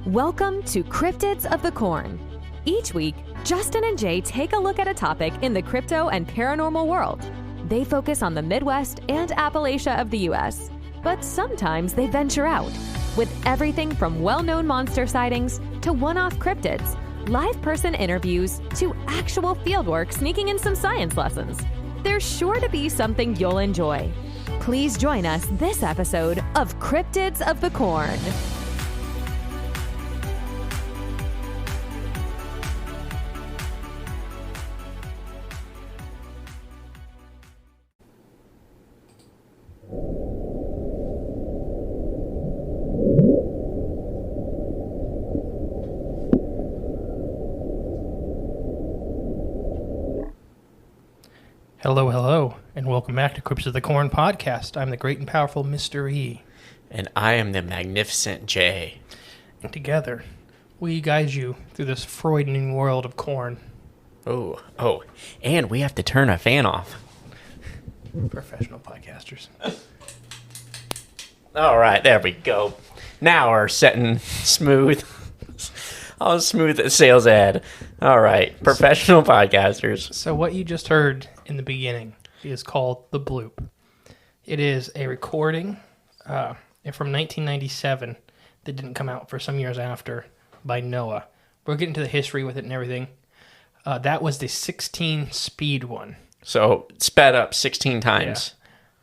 Welcome to Cryptids of the Corn. Each week, Justin and Jay take a look at a topic in the crypto and paranormal world. They focus on the Midwest and Appalachia of the U.S., but sometimes they venture out with everything from well-known monster sightings to one-off cryptids, live person interviews to actual fieldwork sneaking in some science lessons. There's sure to be something you'll enjoy. Please join us this episode of Cryptids of the Corn. Hello, and welcome back to Cryptids of the Corn podcast. I'm the great and powerful Mr. E. And I am the magnificent J. And together, we guide you through this Freudian world of corn. Oh, and we have to turn a fan off. Professional podcasters. All right, there we go. Now we're setting smooth. All smooth as sales ad. All right, professional podcasters. So what you just heard in the beginning is called the Bloop. It is a recording from 1997 that didn't come out for some years after by NOAA. We'll get into the history with it and everything. That was the 16 speed one. So sped up 16 times.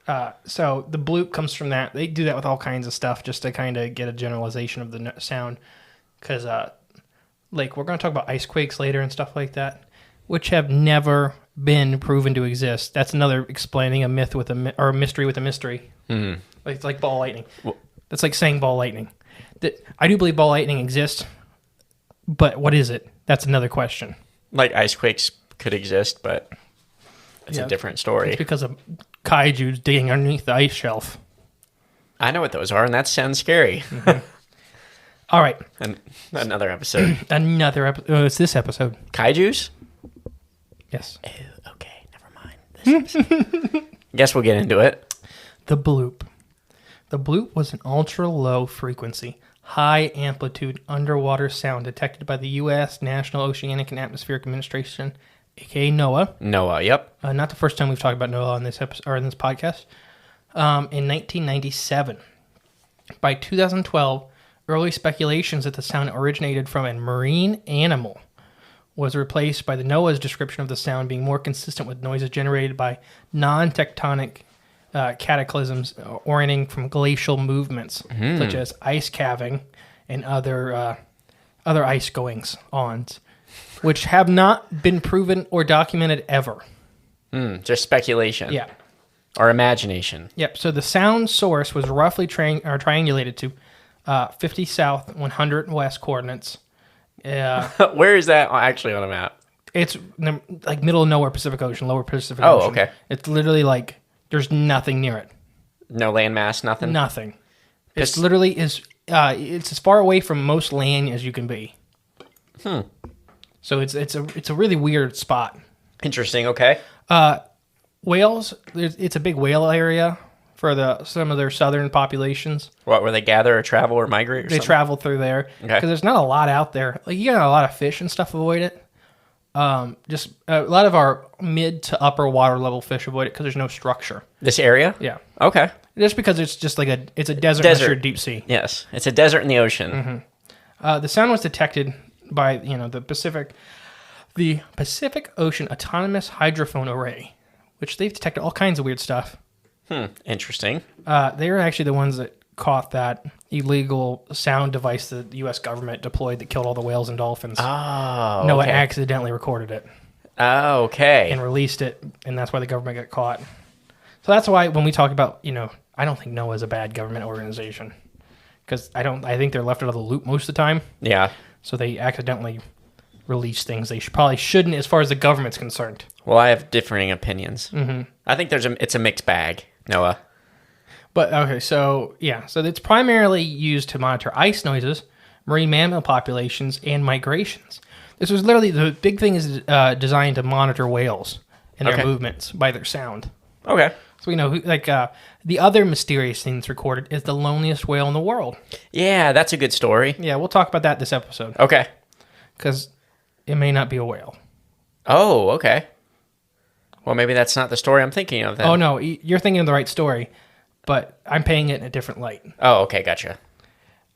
Yeah. So the Bloop comes from that. They do that with all kinds of stuff just to kind of get a generalization of the sound. Because, like, we're going to talk about ice quakes later and stuff like that, which have never been proven to exist. That's another explaining a myth with or a mystery with a mystery. Mm. Like ball lightning. That's like saying ball lightning. I do believe ball lightning exists, but what is it? That's another question. Like ice quakes could exist, but it's a different story. It's because of kaijus digging underneath the ice shelf. I know what those are, and that sounds scary. Mm-hmm. All right. And another episode. It's this episode. Kaijus? Yes. Oh, okay. Never mind. This episode. Guess we'll get into it. The Bloop. The Bloop was an ultra-low frequency, high-amplitude underwater sound detected by the U.S. National Oceanic and Atmospheric Administration, a.k.a. NOAA. NOAA, yep. Not the first time we've talked about NOAA on this episode or in this podcast. In 1997. By 2012, early speculations that the sound originated from a marine animal was replaced by the NOAA's description of the sound being more consistent with noises generated by non-tectonic cataclysms orienting from glacial movements, such as ice calving and other ice goings-ons, which have not been proven or documented ever. Just speculation. Yeah. Or imagination. Yep. So the sound source was roughly triangulated to 50 south, 100 west coordinates. Where is that actually on a map? It's like middle of nowhere, Pacific Ocean, lower Pacific Ocean. Oh, okay. It's literally like there's nothing near it. No landmass, nothing? Nothing. It's literally it's as far away from most land as you can be. So it's a really weird spot. Interesting. Okay. Whales. It's a big whale area for some of their southern populations. What, where they gather or travel or migrate or something? They travel through there. Okay. Because there's not a lot out there. Like, you got a lot of fish and stuff avoid it. Just a lot of our mid to upper water level fish avoid it because there's no structure. This area? Yeah. Okay. Just because it's just like it's a desert unless you're deep sea. Yes. It's a desert in the ocean. Mm-hmm. The sound was detected by, the Pacific Ocean Autonomous Hydrophone Array, which they've detected all kinds of weird stuff. Interesting. They were actually the ones that caught that illegal sound device that the U.S. government deployed that killed all the whales and dolphins. Oh, NOAA okay. accidentally recorded it. Oh, okay. And released it, and that's why the government got caught. So that's why when we talk about, I don't think NOAA is a bad government organization. Because I think they're left out of the loop most of the time. Yeah. So they accidentally release things they probably shouldn't as far as the government's concerned. Well, I have differing opinions. Mm-hmm. I think it's a mixed bag, NOAA. But, okay, so it's primarily used to monitor ice noises, marine mammal populations, and migrations. This was literally, the big thing is designed to monitor whales and their movements by their sound. Okay. So we know the other mysterious thing that's recorded is the loneliest whale in the world. Yeah, that's a good story. Yeah, we'll talk about that this episode. Okay. Because it may not be a whale. Oh, okay. Well, maybe that's not the story I'm thinking of then. Oh, no, you're thinking of the right story, but I'm painting it in a different light. Oh, okay, gotcha.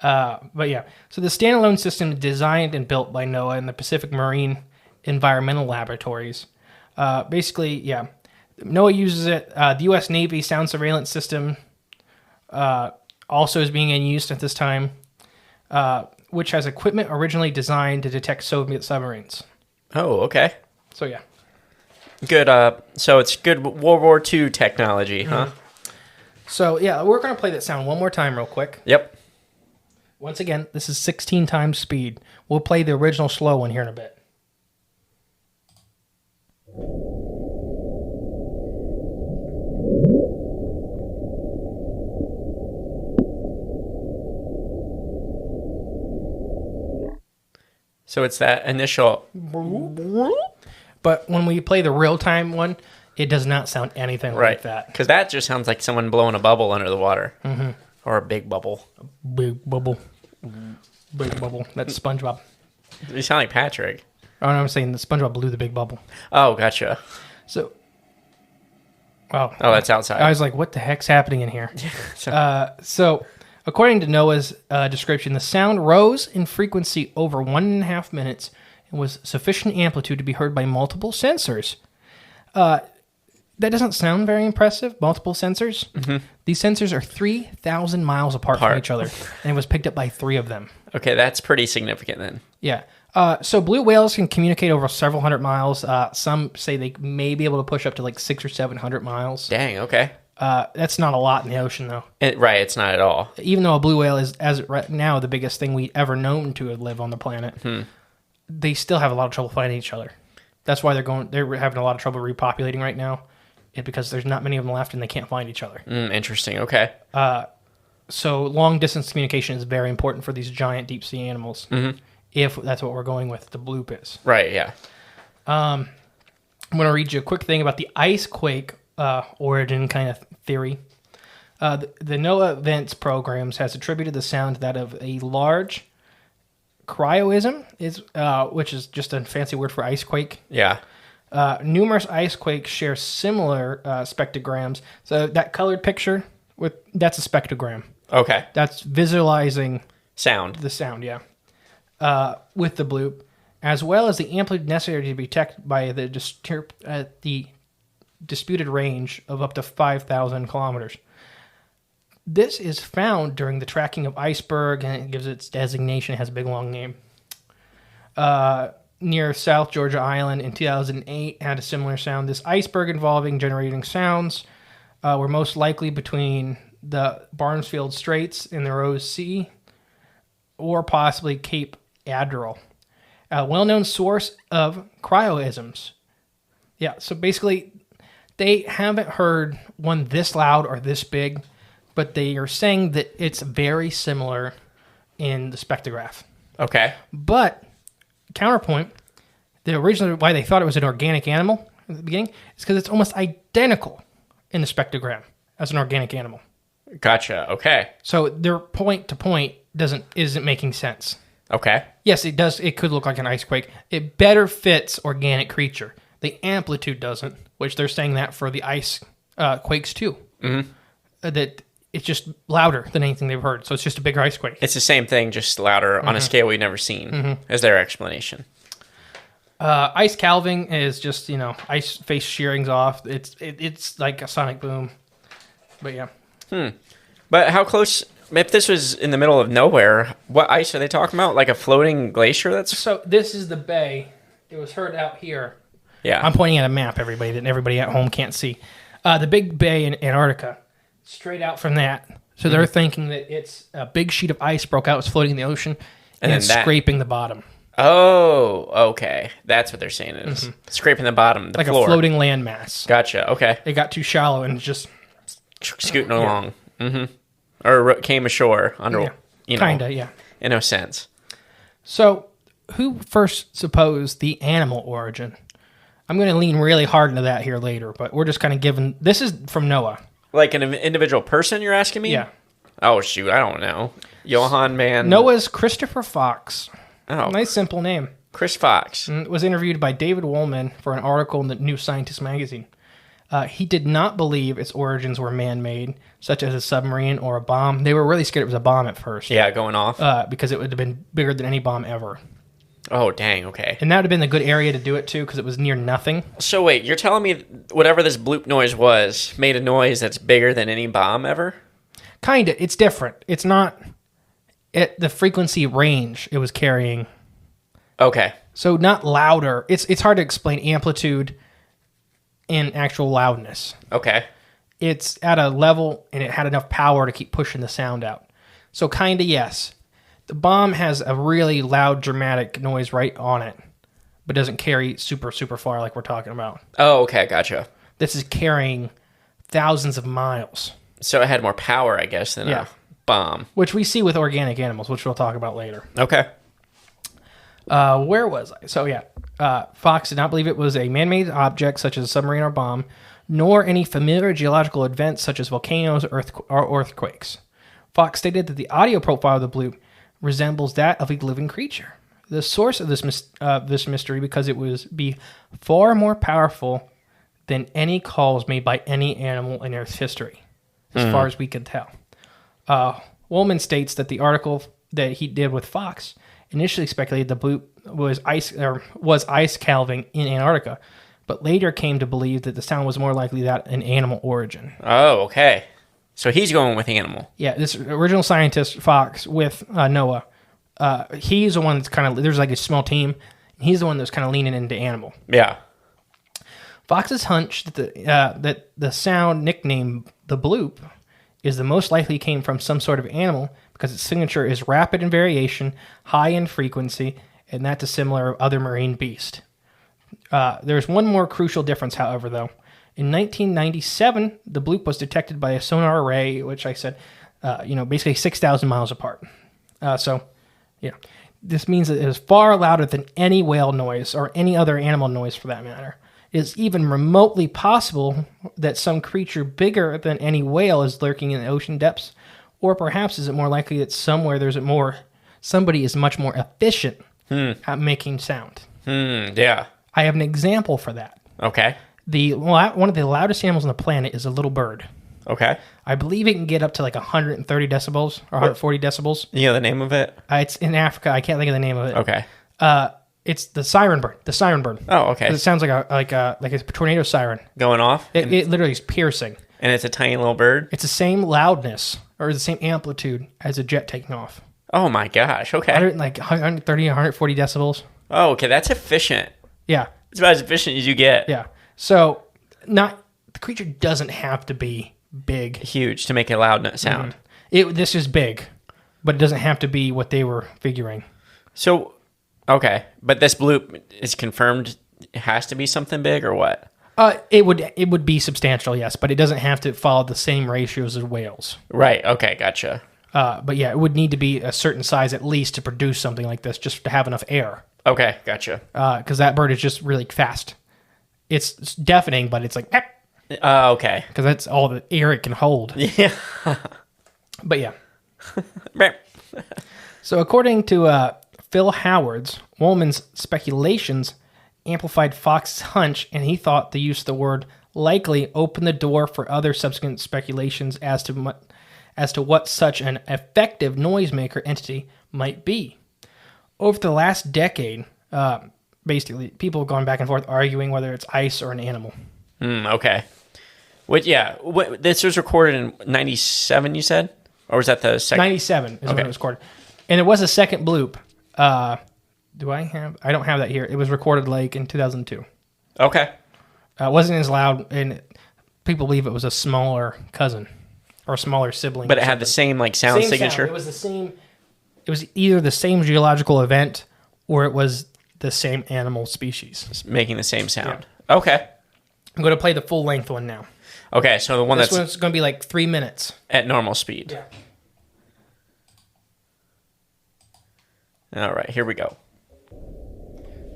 But yeah, so the standalone system designed and built by NOAA and the Pacific Marine Environmental Laboratories. Basically, yeah, NOAA uses it. The U.S. Navy sound surveillance system also is being in use at this time, which has equipment originally designed to detect Soviet submarines. Oh, okay. So yeah. Good. So it's good World War II technology, huh? So yeah, we're going to play that sound one more time real quick. Yep. Once again, this is 16 times speed. We'll play the original slow one here in a bit. So it's that initial... But when we play the real-time one, it does not sound anything like that. Because that just sounds like someone blowing a bubble under the water. Mm-hmm. Or a big bubble. Big bubble. Big bubble. That's SpongeBob. You sound like Patrick. Oh, no, I'm saying the SpongeBob blew the big bubble. Oh, gotcha. So... Oh, that's outside. I was like, what the heck's happening in here? So, according to NOAA's description, the sound rose in frequency over 1.5 minutes and was sufficient amplitude to be heard by multiple sensors. That doesn't sound very impressive, multiple sensors. Mm-hmm. These sensors are 3,000 miles apart from each other, and it was picked up by 3 of them. Okay, that's pretty significant then. Yeah. So blue whales can communicate over several hundred miles. Some say they may be able to push up to like 600 or 700 miles. Dang, okay. That's not a lot in the ocean, though. Right, it's not at all. Even though a blue whale is, as right now, the biggest thing we ever known to live on the planet, they still have a lot of trouble finding each other. That's why they're having a lot of trouble repopulating right now, because there's not many of them left and they can't find each other. Interesting, okay. So long-distance communication is very important for these giant deep-sea animals, if that's what we're going with, the bloop is. Right, yeah. I'm going to read you a quick thing about the ice quake origin kind of theory. The NOAA Events Programs has attributed the sound to that of a large cryoism, which is just a fancy word for ice quake. Yeah. Numerous ice quakes share similar spectrograms. So that colored picture, that's a spectrogram. Okay. That's visualizing sound. The sound, yeah. With the bloop, as well as the amplitude necessary to be detected by the disputed range of up to 5,000 kilometers. This is found during the tracking of iceberg, and it gives its designation. It has a big long name. Near South Georgia Island in 2008 had a similar sound. This iceberg involving generating sounds were most likely between the Barnesfield Straits and the Rose Sea, or possibly Cape Admiral, a well-known source of cryoisms. Yeah, so basically, they haven't heard one this loud or this big, but they are saying that it's very similar in the spectrograph. Okay. But, counterpoint, the original why they thought it was an organic animal at the beginning is because it's almost identical in the spectrogram as an organic animal. Gotcha, okay. So their point to point isn't making sense. Okay. Yes, it does. It could look like an ice quake. It better fits organic creature. The amplitude doesn't, which they're saying that for the ice quakes too. Mm-hmm. That it's just louder than anything they've heard. So it's just a bigger ice quake. It's the same thing, just louder on a scale we've never seen, as their explanation. Ice calving is just, ice face shearings off. It's like a sonic boom. But yeah. But how close... If this was in the middle of nowhere, what ice are they talking about? Like a floating glacier? So this is the bay. It was heard out here. Yeah. I'm pointing at a map, everybody, that everybody at home can't see. The big bay in Antarctica, straight out from that. So they're thinking that it's a big sheet of ice broke out, it's floating in the ocean, and it's scraping the bottom. Oh, okay. That's what they're saying it is. Scraping the bottom, the floor. Like a floating landmass. Gotcha, okay. It got too shallow and just... Scooting along. Mm-hmm. Or came ashore under, Kinda, yeah. In a sense. So, who first supposed the animal origin? I'm going to lean really hard into that here later, but we're just kind of giving... This is from NOAA. Like an individual person, you're asking me? Yeah. Oh, shoot. I don't know. Johann Man. NOAA's Christopher Fox. Oh. Nice, simple name. Chris Fox. Was interviewed by David Woolman for an article in the New Scientist magazine. He did not believe its origins were man-made, such as a submarine or a bomb. They were really scared it was a bomb at first. Yeah, going off. Because it would have been bigger than any bomb ever. Oh, dang, okay. And that would have been the good area to do it, too, because it was near nothing. So wait, you're telling me whatever this bloop noise was made a noise that's bigger than any bomb ever? Kind of. It's different. It's not at the frequency range it was carrying. Okay. So not louder. It's hard to explain amplitude and actual loudness. Okay. It's at a level, and it had enough power to keep pushing the sound out. So kind of yes. The bomb has a really loud, dramatic noise right on it, but doesn't carry super, super far like we're talking about. Oh, okay, gotcha. This is carrying thousands of miles. So it had more power, I guess, than a bomb. Which we see with organic animals, which we'll talk about later. Okay. Where was I? So Fox did not believe it was a man-made object such as a submarine or bomb, nor any familiar geological events such as volcanoes or earthquakes. Fox stated that the audio profile of the bloop resembles that of a living creature. The source of this mystery because it would be far more powerful than any calls made by any animal in Earth's history, as far as we can tell. Woolman states that the article that he did with Fox initially speculated the bloop was ice calving in Antarctica, but later came to believe that the sound was more likely that an animal origin. Oh, okay. So he's going with animal. Yeah, this original scientist, Fox, with NOAA, he's the one that's kind of, there's like a small team, and he's the one that's kind of leaning into animal. Yeah. Fox's hunch that the sound nicknamed the bloop is the most likely came from some sort of animal because its signature is rapid in variation, high in frequency, and that's dissimilar of other marine beast. There's one more crucial difference, however, though. In 1997, the bloop was detected by a sonar array, which I said, basically 6,000 miles apart. This means that it is far louder than any whale noise or any other animal noise for that matter. It is even remotely possible that some creature bigger than any whale is lurking in the ocean depths, or perhaps is it more likely that somebody is much more efficient at making sound. Yeah. I have an example for that. Okay. One of the loudest animals on the planet is a little bird. Okay. I believe it can get up to like 130 decibels or 140 decibels. You know the name of it? It's in Africa. I can't think of the name of it. Okay. It's the siren bird. The siren bird. Oh, okay. It sounds like a tornado siren. Going off? It literally is piercing. And it's a tiny little bird? It's the same loudness or the same amplitude as a jet taking off. Oh my gosh. Okay. 130, 140 decibels. Oh, okay. That's efficient. Yeah. It's about as efficient as you get. Yeah. So the creature doesn't have to be big. Huge to make a loud sound. This is big, but it doesn't have to be what they were figuring. So, okay. But this bloop is confirmed it has to be something big or what? It would be substantial, yes, but it doesn't have to follow the same ratios as whales. Right. Okay. Gotcha. But yeah, it would need to be a certain size at least to produce something like this, just to have enough air. Okay. Gotcha. Because that bird is just really fast. It's deafening, but it's like... okay. Because that's all the air it can hold. Yeah. But yeah. So according to Phil Howard's, Woolman's speculations amplified Fox's hunch, and he thought the use of the word likely opened the door for other subsequent speculations as to what such an effective noisemaker entity might be. Over the last decade, basically, people have gone back and forth arguing whether it's ice or an animal. Okay. This was recorded in 97, you said? Or was that the second? 97 is when it was recorded. And it was a second bloop. I don't have that here. It was recorded in 2002. Okay. It wasn't as loud, and people believe it was a smaller cousin or a smaller sibling. But it had the same sound signature? It was the same. It was either the same geological event or it was the same animal species. Making the same sound. Yeah. Okay. I'm going to play the full-length one now. Okay, so this one's going to be 3 minutes. At normal speed. Yeah. All right, here we go.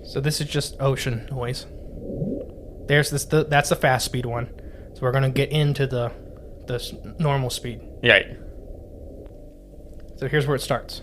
So this is just ocean noise. There's this. That's the fast speed one. So we're gonna get into the normal speed. Right. So here's where it starts.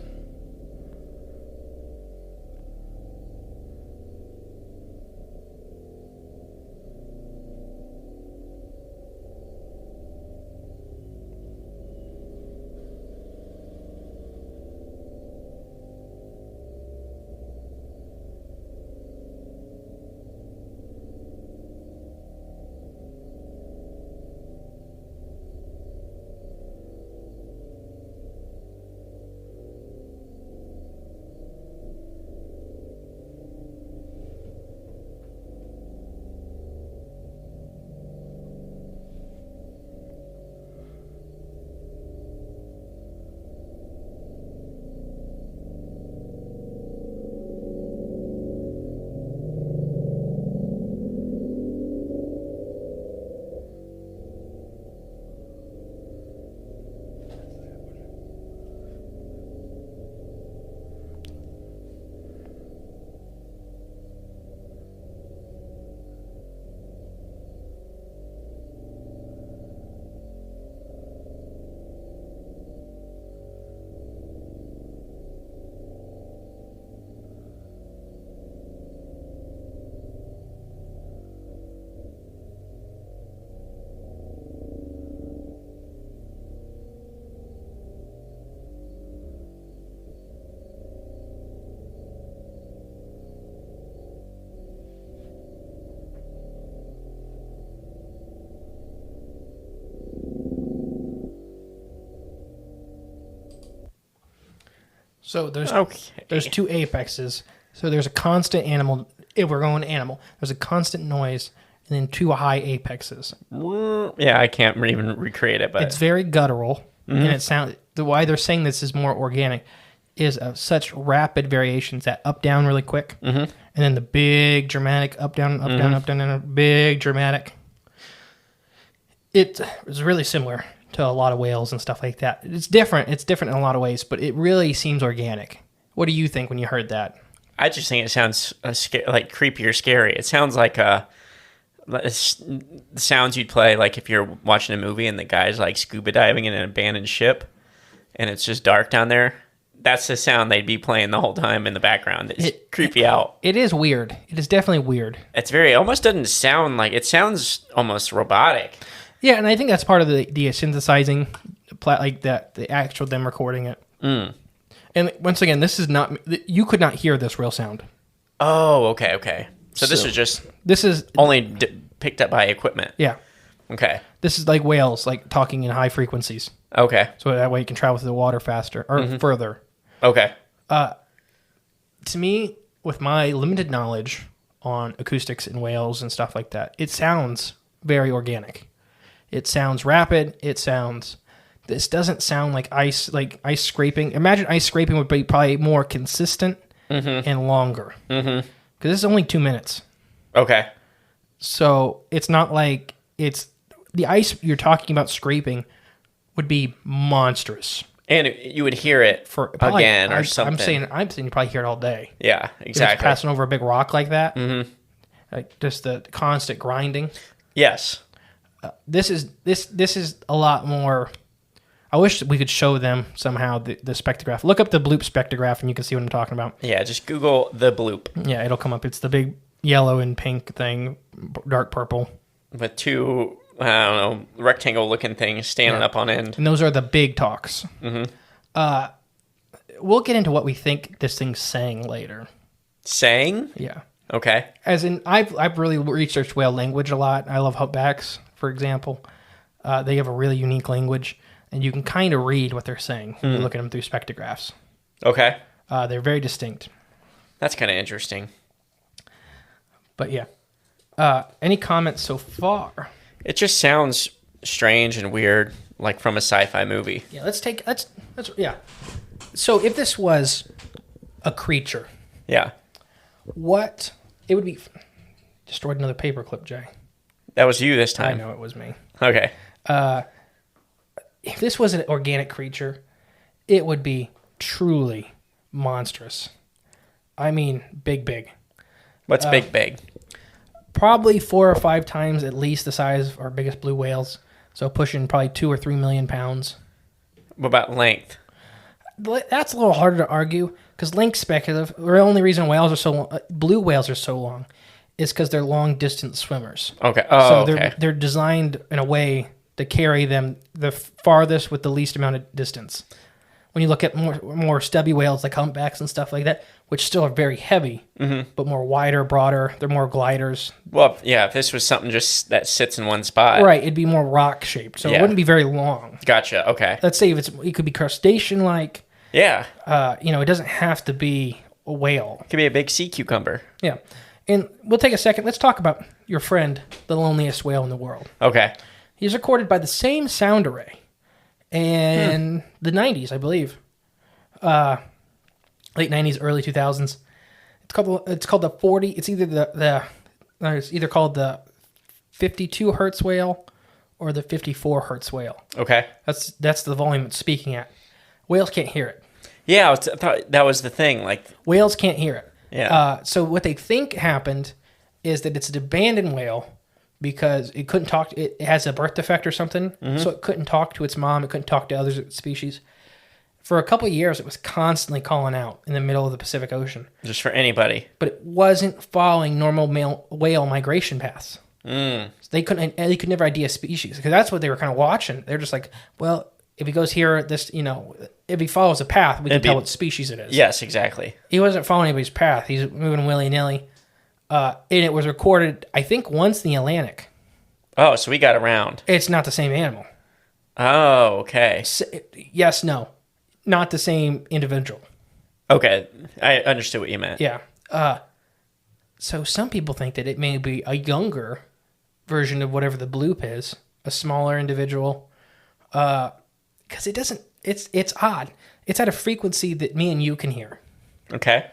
So there's two apexes. So there's a constant animal. If we're going animal, there's a constant noise, and then two high apexes. Yeah, I can't even recreate it, but it's very guttural, and it sounds. Why they're saying this is more organic is of such rapid variations that up down really quick, and then the big dramatic up down up down up down and big dramatic. It's really similar to a lot of whales and stuff like that. It's different. It's different in a lot of ways, but it really seems organic. What do you think when you heard that? I just think it sounds like creepy or scary. It sounds like the sounds you'd play like if you're watching a movie and the guy's like scuba diving in an abandoned ship and it's just dark down there. That's the sound they'd be playing the whole time in the background. It's creepy out. It is weird. It is definitely weird. It's it almost doesn't sound like, it sounds almost robotic. Yeah, and I think that's part of the synthesizing, like that, the actual them recording it. And once again, this is not, you could not hear this real sound. Oh, okay. So this is only picked up by equipment. Yeah. Okay. This is like whales, like talking in high frequencies. Okay. So that way you can travel through the water faster or further. Okay. To me, with my limited knowledge on acoustics in whales and stuff like that, it sounds very organic. It sounds rapid. This doesn't sound like ice scraping. Imagine ice scraping would be probably more consistent and longer. Because this is only 2 minutes. Okay. So it's not like it's the ice you're talking about scraping would be monstrous. And you would hear it again or something. I'm saying you probably hear it all day. Yeah, exactly. If it's passing over a big rock like that. Like just the constant grinding. Yes. This is a lot more. I wish we could show them somehow the spectrograph. Look up the Bloop spectrograph and you can see what I'm talking about. Yeah, just Google the Bloop. Yeah, it'll come up. It's the big yellow and pink thing, dark purple. With two, I don't know, rectangle-looking things standing up on end. And those are the big talks. We'll get into what we think this thing's saying later. Saying? Yeah. Okay. As in, I've really researched whale language a lot. I love humpbacks, for example. They have a really unique language, and you can kind of read what they're saying when you look at them through spectrographs. Okay. They're very distinct. That's kind of interesting. But yeah. Any comments so far? It just sounds strange and weird, like from a sci-fi movie. Yeah, let's yeah. So if this was a creature, yeah, what it would be? Destroyed another paperclip, Jay. That was you this time. I know it was me. Okay. If this was an organic creature, it would be truly monstrous. I mean, big. What's big? probably 4 or 5 times at least the size of our biggest blue whales. So pushing probably 2 or 3 million pounds. What about length? That's a little harder to argue because length's speculative. The only reason blue whales are so long is because they're long distance swimmers. Okay. So Okay. they're designed in a way to carry them the farthest with the least amount of distance. When you look at more stubby whales like humpbacks and stuff like that, which still are very heavy, but more wider, broader, they're more gliders. Well, yeah, if this was something just that sits in one spot. Right, it'd be more rock shaped, so it wouldn't be very long. Gotcha, okay. Let's say it could be crustacean-like. Yeah. It doesn't have to be a whale. It could be a big sea cucumber. Yeah. And we'll take a second. Let's talk about your friend, the loneliest whale in the world. Okay. He's recorded by the same sound array in the 90s, I believe. Late 90s, early 2000s. It's called the 40. It's either called the 52 hertz whale or the 54 hertz whale. Okay. That's the volume it's speaking at. Whales can't hear it. Yeah, I thought that was the thing. Like whales can't hear it. Yeah. So what they think happened is that it's an abandoned whale because it couldn't talk. It has a birth defect or something, so it couldn't talk to its mom. It couldn't talk to other species. For a couple of years, it was constantly calling out in the middle of the Pacific Ocean. Just for anybody. But it wasn't following normal whale migration paths. Mm. So they could never ID a species because that's what they were kind of watching. They're just like, well, if he goes here, if he follows a path, we can tell what species it is. Yes, exactly. He wasn't following anybody's path. He's moving willy-nilly. And it was recorded, I think, once in the Atlantic. Oh, so we got around. It's not the same animal. Oh, okay. Yes, no. Not the same individual. Okay. I understood what you meant. Yeah. So some people think that it may be a younger version of whatever the bloop is, a smaller individual. Because it doesn't, it's odd. It's at a frequency that me and you can hear. Okay.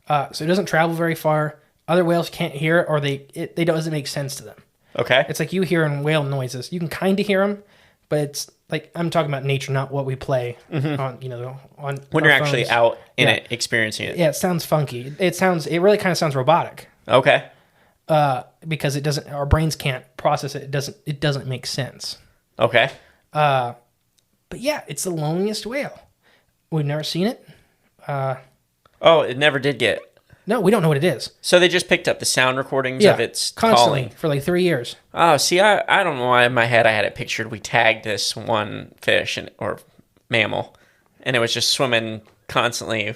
So it doesn't travel very far. Other whales can't hear it, or it doesn't make sense to them. Okay. It's like you hearing whale noises. You can kind of hear them, but it's like I'm talking about nature, not what we play on on when our you're actually phones. out in it, experiencing it. Yeah, it sounds funky. It really kind of sounds robotic. Okay. Because it doesn't. Our brains can't process it. It doesn't make sense. Okay. But yeah, it's the loneliest whale. We've never seen it. Oh, it never did get. No, we don't know what it is. So they just picked up the sound recordings of its constantly calling. for like 3 years. Oh, see, I don't know why in my head I had it pictured. We tagged this one fish or mammal, and it was just swimming constantly.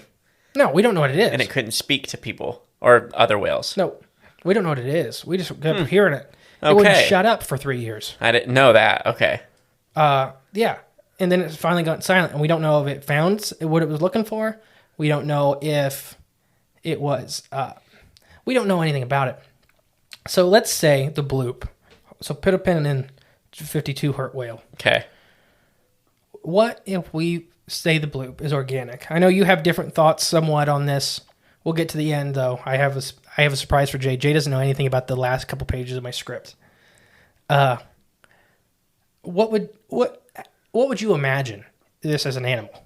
No, we don't know what it is. And it couldn't speak to people or other whales. No, we don't know what it is. We just kept hearing it. It Okay. wouldn't shut up for 3 years. I didn't know that. Okay. Yeah. And then it finally got silent, and we don't know if it found what it was looking for. We don't know if it was... we don't know anything about it. So let's say the bloop. So put a pin in 52 hertz whale. Okay. What if we say the bloop is organic? I know you have different thoughts somewhat on this. We'll get to the end, though. I have a surprise for Jay. Jay doesn't know anything about the last couple pages of my script. What would you imagine this as an animal,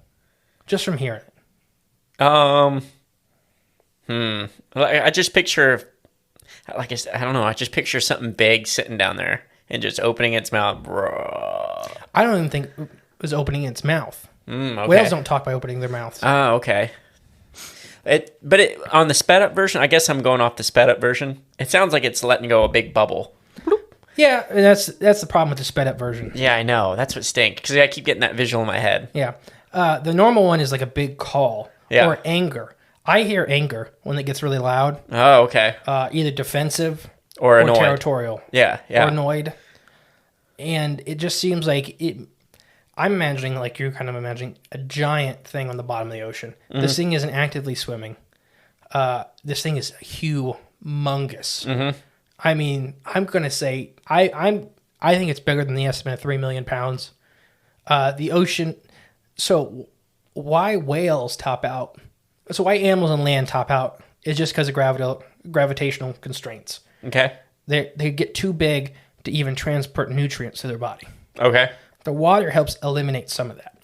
just from hearing it? I just picture, like I said, I don't know. I just picture something big sitting down there and just opening its mouth. I don't even think it was opening its mouth. Okay. Whales don't talk by opening their mouths. Oh, okay. But on the sped up version, I guess I'm going off the sped up version. It sounds like it's letting go a big bubble. Yeah, and that's the problem with the sped up version. Yeah, I know. That's what stinks because I keep getting that visual in my head. Yeah. The normal one is like a big call or anger. I hear anger when it gets really loud. Oh, okay. Either defensive or annoyed. Territorial. Yeah. Or annoyed. And it just seems like it. I'm imagining, like you're kind of imagining, a giant thing on the bottom of the ocean. Mm-hmm. This thing isn't actively swimming. This thing is humongous. Mm-hmm. I mean, I'm going to say, I think it's bigger than the estimate of 3 million pounds. The ocean, so why whales top out? So why animals on land top out is just because of gravitational constraints. Okay. They get too big to even transport nutrients to their body. Okay. The water helps eliminate some of that.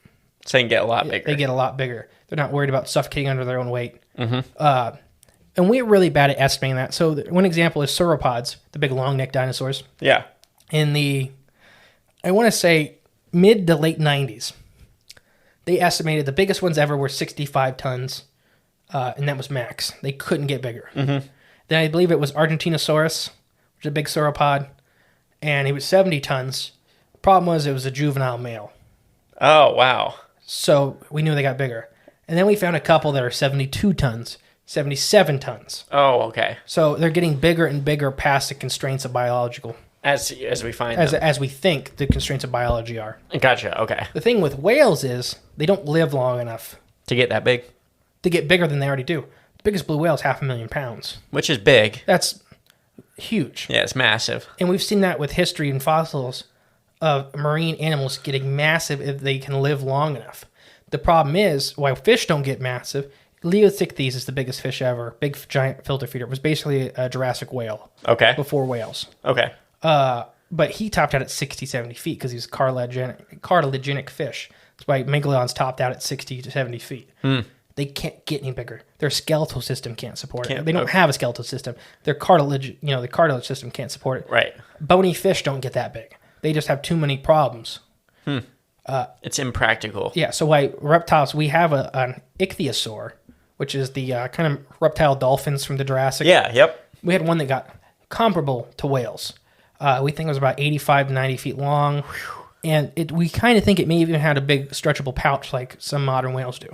So they can get a lot bigger. They get a lot bigger. They're not worried about suffocating under their own weight. Mm-hmm. And we're really bad at estimating that. So one example is sauropods, the big long-necked dinosaurs. Yeah. In the, I want to say, mid to late 90s, they estimated the biggest ones ever were 65 tons, and that was max. They couldn't get bigger. Mm-hmm. Then I believe it was Argentinosaurus, which is a big sauropod, and he was 70 tons. Problem was it was a juvenile male. Oh, wow. So we knew they got bigger. And then we found a couple that are 72 tons, 77 tons. Oh, okay. So they're getting bigger and bigger past the constraints of biological. As we find them. As we think the constraints of biology are. Gotcha, okay. The thing with whales is they don't live long enough To get that big? to get bigger than they already do. The biggest blue whale is 500,000 pounds. Which is big. That's huge. Yeah, it's massive. And we've seen that with history and fossils of marine animals getting massive if they can live long enough. The problem is, why fish don't get massive, Leothichthyes is the biggest fish ever, big giant filter feeder. It was basically a Jurassic whale. Okay. Before whales. Okay. But he topped out at 60, 70 feet because he's a cartilagenic fish. That's why Megalodons topped out at 60 to 70 feet. They can't get any bigger. Their skeletal system can't support it. They don't have a skeletal system. Their cartilage, the cartilage system can't support it. Right. Bony fish don't get that big. They just have too many problems. It's impractical. Yeah, so why reptiles, we have an ichthyosaur, which is the kind of reptile dolphins from the Jurassic. Yeah, yep. We had one that got comparable to whales. We think it was about 85 to 90 feet long. And we kind of think it may even had a big stretchable pouch like some modern whales do.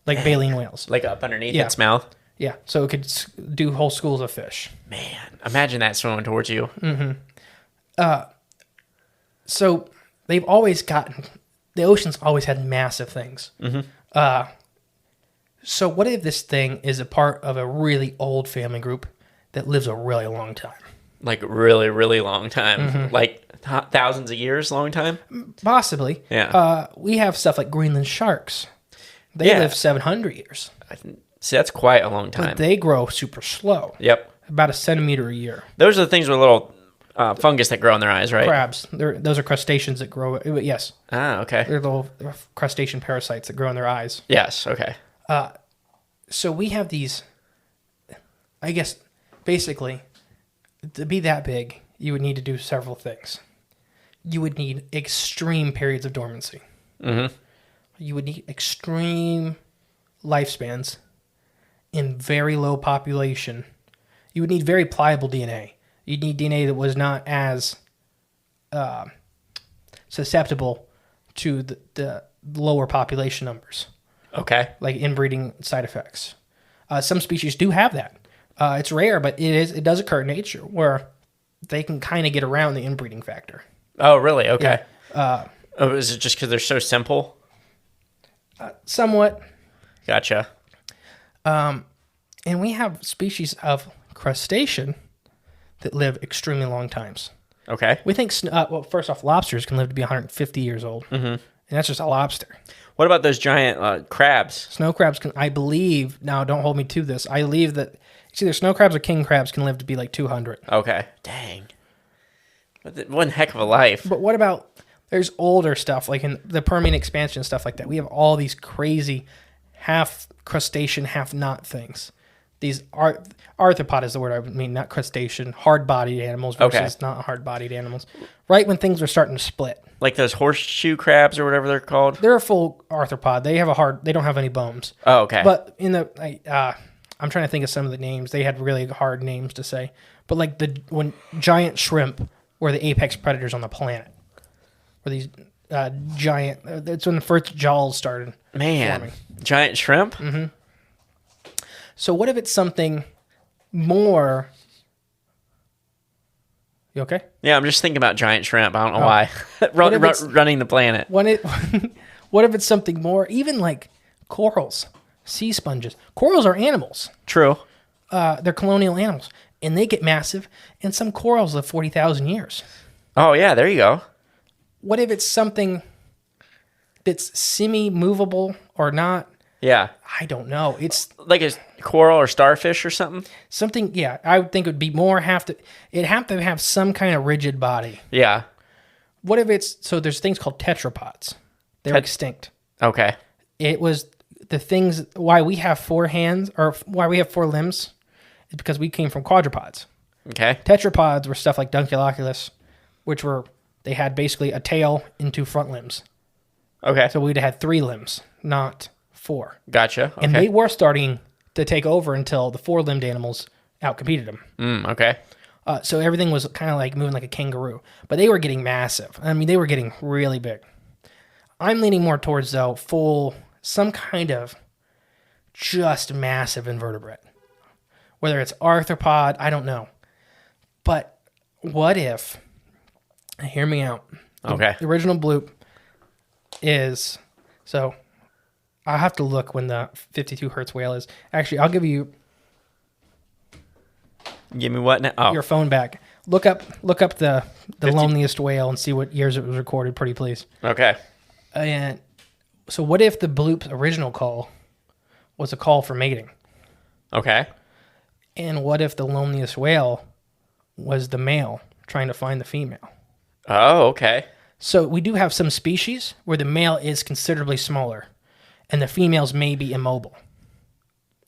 Like baleen whales. Like up underneath its mouth? Yeah, so it could do whole schools of fish. Man, imagine that swimming towards you. So they've always gotten, the ocean's always had massive things. So what if this thing is a part of a really old family group that lives a really long time? Like really, really long time. Like thousands of years long time? Possibly. Yeah. We have stuff like Greenland sharks. They live 700 years. See, that's quite a long time. But they grow super slow. Yep. About a centimeter a year. Those are the things with little fungus that grow in their eyes, right? Crabs. Those are crustaceans that grow. Yes. Ah, okay. They're little crustacean parasites that grow in their eyes. Yes, okay. So we have these, I guess, basically, to be that big, you would need to do several things. You would need extreme periods of dormancy. You would need extreme lifespans in very low population. You would need very pliable DNA. You'd need DNA that was not as susceptible to the lower population numbers. Okay. Like inbreeding side effects. Some species do have that. It's rare, but it does occur in nature where they can kind of get around the inbreeding factor. Oh, really? Okay. Yeah. Is it just because they're so simple? Somewhat. Gotcha. And we have species of crustacean that live extremely long times. Okay. We think, well, first off, lobsters can live to be 150 years old. And that's just a lobster. What about those giant crabs? Snow crabs can, I believe, now don't hold me to this, I believe that it's either snow crabs or king crabs can live to be like 200. Okay. Dang. One heck of a life. But what about, there's older stuff, like in the Permian expansion, stuff like that. We have all these crazy half crustacean, half not things. These arthropod is the word I mean, not crustacean, hard-bodied animals versus not hard-bodied animals. Right when things are starting to split. Like those horseshoe crabs or whatever they're called? They're a full arthropod. They don't have any bones. Oh, okay. But in the, I'm trying to think of some of the names. They had really hard names to say. But like when giant shrimp were the apex predators on the planet. Were these giant, that's when the first jaws started forming. Giant shrimp? So what if it's something more... You okay? Yeah, I'm just thinking about giant shrimp. I don't know why. Running the planet. What if it's something more, even like corals, sea sponges. Corals are animals. True. They're colonial animals, and they get massive, and some corals live 40,000 years. Oh, yeah, there you go. What if it's something that's semi-movable or not? Yeah. I don't know. It's like a coral or starfish or something? Something, yeah. I would think it would be more it'd have to have some kind of rigid body. Yeah. What if so there's things called tetrapods. They're extinct. Okay. It was the things, why we have 4 hands, or why we have 4 limbs, is because we came from quadrupeds. Okay. Tetrapods were stuff like Dunculoculus, they had basically a tail and 2 front limbs. Okay. So we'd have had 3 limbs, not 4. Gotcha. Okay. And they were starting to take over until the 4-limbed animals outcompeted them. Okay. So everything was kind of like moving like a kangaroo. But they were getting massive. I mean, they were getting really big. I'm leaning more towards, though, some kind of just massive invertebrate. Whether it's arthropod, I don't know. But what if, hear me out. Okay. The original Bloop is, so I'll have to look when the 52 hertz whale is. Actually, I'll give you Give me what now? Oh. your phone back. Look up the loneliest whale and see what years it was recorded, pretty please. Okay. And so what if the Bloop's original call was a call for mating? Okay. And what if the loneliest whale was the male trying to find the female? Oh, okay. So we do have some species where the male is considerably smaller and the females may be immobile.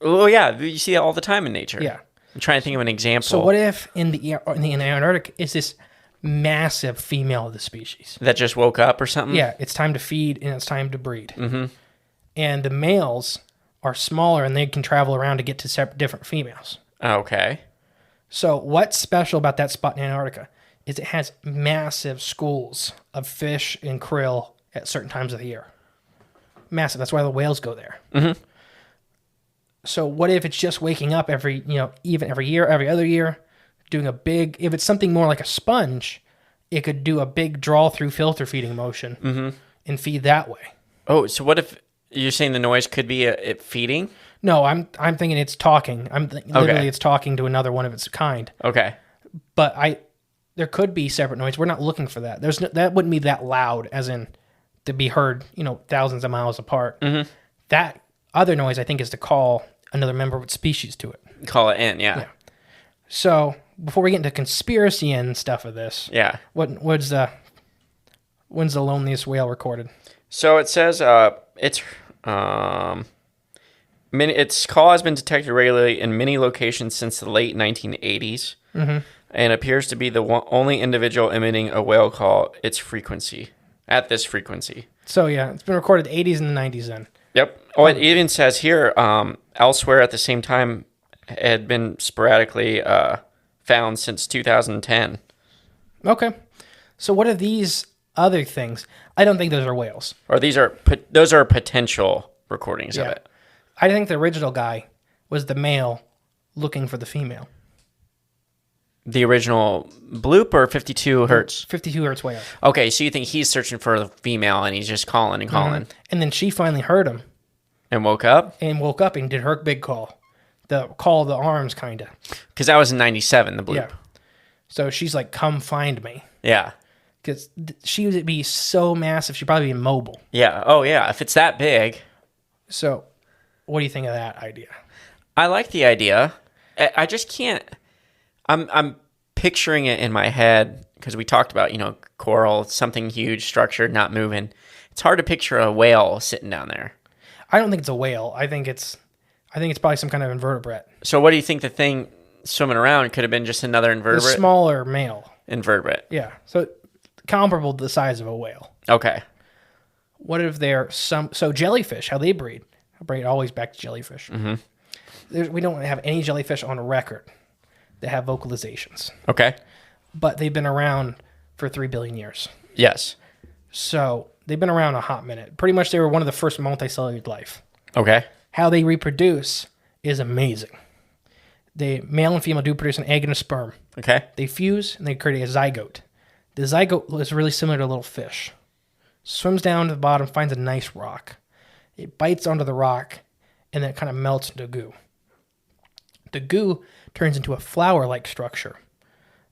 Oh, yeah. You see that all the time in nature. Yeah. I'm trying to think of an example. So what if in the Antarctic is this massive female of the species? That just woke up or something? Yeah, it's time to feed and it's time to breed. Mm-hmm. And the males are smaller and they can travel around to get to different females. Okay. So what's special about that spot in Antarctica is it has massive schools of fish and krill at certain times of the year. Massive. That's why the whales go there. Mm-hmm. So what if it's just waking up every year, every other year, doing a big, if it's something more like a sponge, it could do a big draw through filter feeding motion and feed that way. Oh, so what if you're saying the noise could be it feeding? No, I'm thinking it's talking. Literally it's talking to another one of its kind. Okay. But there could be separate noise. We're not looking for that. That wouldn't be that loud, as in to be heard, thousands of miles apart. Mm-hmm. That other noise, I think, is to call another member of its species to it. Call it in, yeah. So before we get into conspiracy and stuff of this, when's the loneliest whale recorded? So it says its call has been detected regularly in many locations since the late 1980s, and appears to be the only individual emitting a whale call at this frequency. So yeah, it's been recorded 80s and the 90s then. Yep. Oh, it even says here, elsewhere at the same time had been sporadically found since 2010. Okay. So what are these other things? I don't think those are whales. Or those are potential recordings of it. I think the original guy was the male looking for the female. The original Bloop or 52 hertz? 52 hertz whale. Okay, so you think he's searching for the female and he's just calling and calling. Mm-hmm. And then she finally heard him. And woke up? And woke up and did her big call. The call of the arms, kind of. Because that was in 97, the Bloop. Yeah. So she's like, come find me. Yeah. Because she would be so massive, she'd probably be immobile. Yeah. Oh, yeah. If it's that big. So what do you think of that idea? I like the idea. I just can't. I'm picturing it in my head because we talked about, coral, something huge, structured, not moving. It's hard to picture a whale sitting down there. I don't think it's a whale. I think it's probably some kind of invertebrate. So what do you think the thing swimming around could have been? Just another invertebrate? A smaller male. Invertebrate. Yeah. So comparable to the size of a whale. Okay. What if they're so jellyfish, how they breed? I bring it always back to jellyfish. Mm-hmm. We don't have any jellyfish on record that have vocalizations. Okay. But they've been around for 3 billion years. Yes. So they've been around a hot minute. Pretty much they were one of the first multicellular life. Okay. How they reproduce is amazing. The male and female do produce an egg and a sperm. Okay. They fuse and they create a zygote. The zygote is really similar to a little fish. Swims down to the bottom, finds a nice rock. It bites onto the rock and then it kind of melts into goo. The goo turns into a flower-like structure.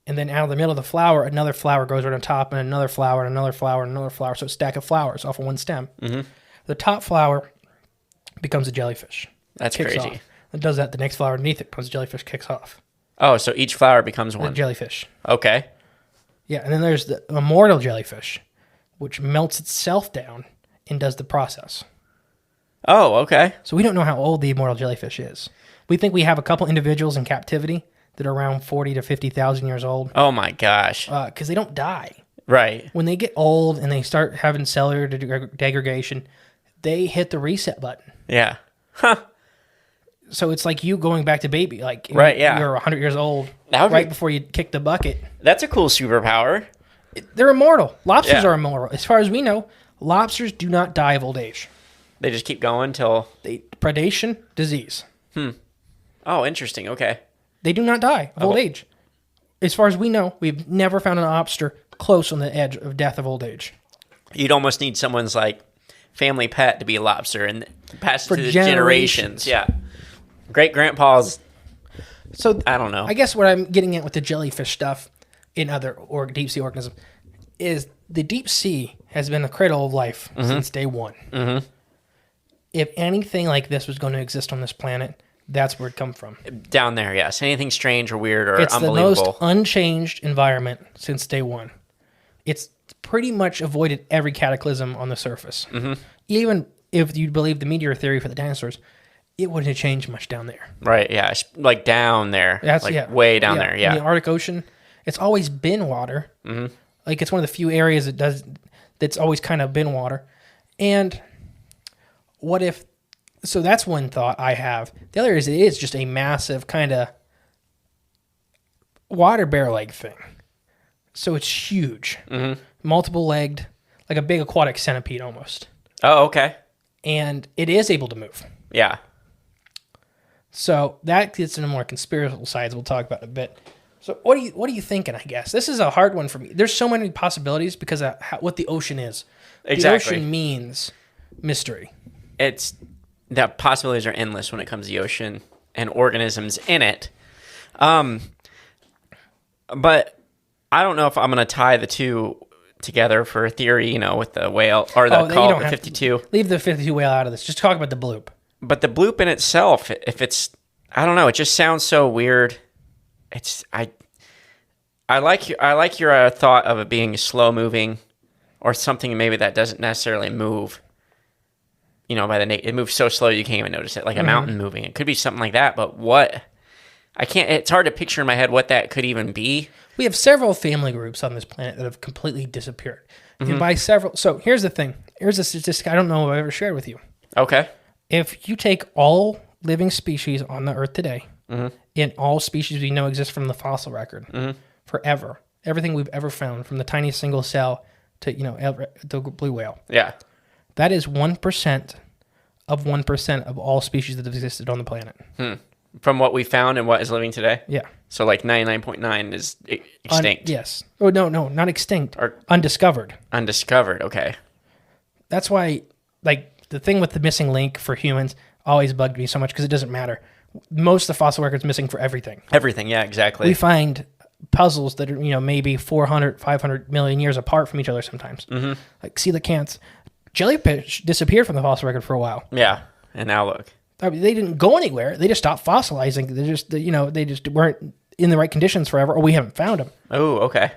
And then out of the middle of the flower, another flower grows right on top, and another flower, and another flower, and another flower. So a stack of flowers off of one stem. Mm-hmm. The top flower becomes a jellyfish. That's crazy. Off. It does that. The next flower underneath it becomes a jellyfish, kicks off. Oh, so each flower becomes one. A jellyfish. Okay. Yeah, and then there's the immortal jellyfish, which melts itself down and does the process. Oh, okay. So we don't know how old the immortal jellyfish is. We think we have a couple individuals in captivity that are around 40 to 50,000 years old. Oh my gosh. Because they don't die. Right. When they get old and they start having cellular degradation, they hit the reset button. Yeah. Huh. So it's like you going back to baby. Like Right, yeah. You're 100 years old Right before you kick the bucket. That's a cool superpower. They're immortal. Lobsters Yeah. are immortal. As far as we know, lobsters do not die of old age. They just keep going till... Predation, disease. Oh, interesting. Okay. They do not die of old age. As far as we know, we've never found an lobster close on the edge of death of old age. You'd almost need someone's like family pet to be a lobster and pass it For to the generations. generations. Yeah. Great grandpa's, So I don't know. I guess what I'm getting at with the jellyfish stuff in other deep sea organisms is the deep sea has been the cradle of life since day one. Mm-hmm. If anything like this was going to exist on this planet, that's where it come from. Down there, yes. Anything strange or weird or It's the unbelievable. most unchanged environment since day one. It's pretty much avoided every cataclysm on the surface. Mm-hmm. Even if you believe the meteor theory for the dinosaurs, it wouldn't have changed much down there. Right, yeah. It's like down there. Way down there, yeah. In the Arctic Ocean, it's always been water. Mm-hmm. Like it's one of the few areas that's always kind of been water. And what if... So that's one thought I have. The other is it is just a massive kind of water bear leg thing. So it's huge. Mm-hmm. Multiple-legged, like a big aquatic centipede almost. Oh, okay. And it is able to move. Yeah. So that gets into more conspiratorial sides we'll talk about in a bit. So what are you thinking, I guess? This is a hard one for me. There's so many possibilities because of what the ocean is. Exactly. The ocean means mystery. The possibilities are endless when it comes to the ocean and organisms in it. But I don't know if I'm going to tie the two together for a theory, with the whale or the call, the 52. Leave the 52 whale out of this. Just talk about the bloop. But the bloop in itself, if it's, I don't know, it just sounds so weird. I like your thought of it being slow moving or something maybe that doesn't necessarily move. It moves so slow you can't even notice it, like a mountain moving. It could be something like that, but what? It's hard to picture in my head what that could even be. We have several family groups on this planet that have completely disappeared. Mm-hmm. And by several, so here's the thing. Here's a statistic I don't know if I've ever shared with you. Okay. If you take all living species on the Earth today, and all species we know exist from the fossil record, forever, everything we've ever found, from the tiniest single cell to the blue whale, that is 1% of 1% of all species that have existed on the planet. From what we found and what is living today? Yeah. So like 99.9 is extinct. Yes. Oh, no, not extinct. Or undiscovered. Undiscovered, okay. That's why, the thing with the missing link for humans always bugged me so much because it doesn't matter. Most of the fossil record's missing for everything. Everything, yeah, exactly. We find puzzles that are, maybe 400, 500 million years apart from each other sometimes. Mm-hmm. Like coelacanths. Jellyfish disappeared from the fossil record for a while. Yeah, and now look. I mean, they didn't go anywhere. They just stopped fossilizing. They just weren't in the right conditions forever, or we haven't found them. Oh, okay.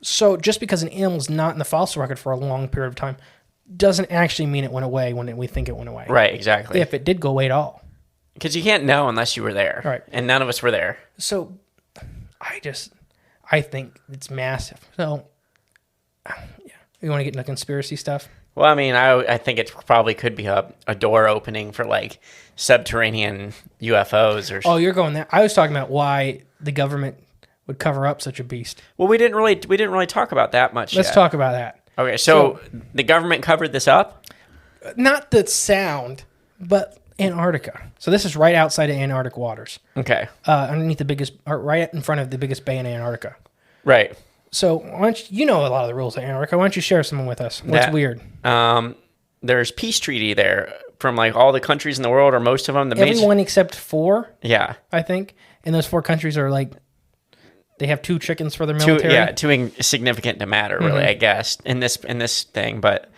So just because an animal's not in the fossil record for a long period of time doesn't actually mean it went away when we think it went away. Right, exactly. If it did go away at all. Because you can't know unless you were there. Right. And none of us were there. So I think it's massive. So, yeah. You want to get into conspiracy stuff? Well, I mean, I think it probably could be a door opening for subterranean UFOs or. Oh, you're going there. I was talking about why the government would cover up such a beast. Well, we didn't really talk about that much. Let's talk about that. Okay, so the government covered this up? Not the sound, but Antarctica. So this is right outside of Antarctic waters. Okay. Underneath right in front of the biggest bay in Antarctica. Right. So why don't you know a lot of the rules of Antarctica? Why don't you share some with us? What's weird? There's peace treaty there from all the countries in the world, or most of them. Everyone except 4. Yeah. I think. And those 4 countries are they have 2 chickens for their military. Too insignificant to matter, really, I guess, in this thing. But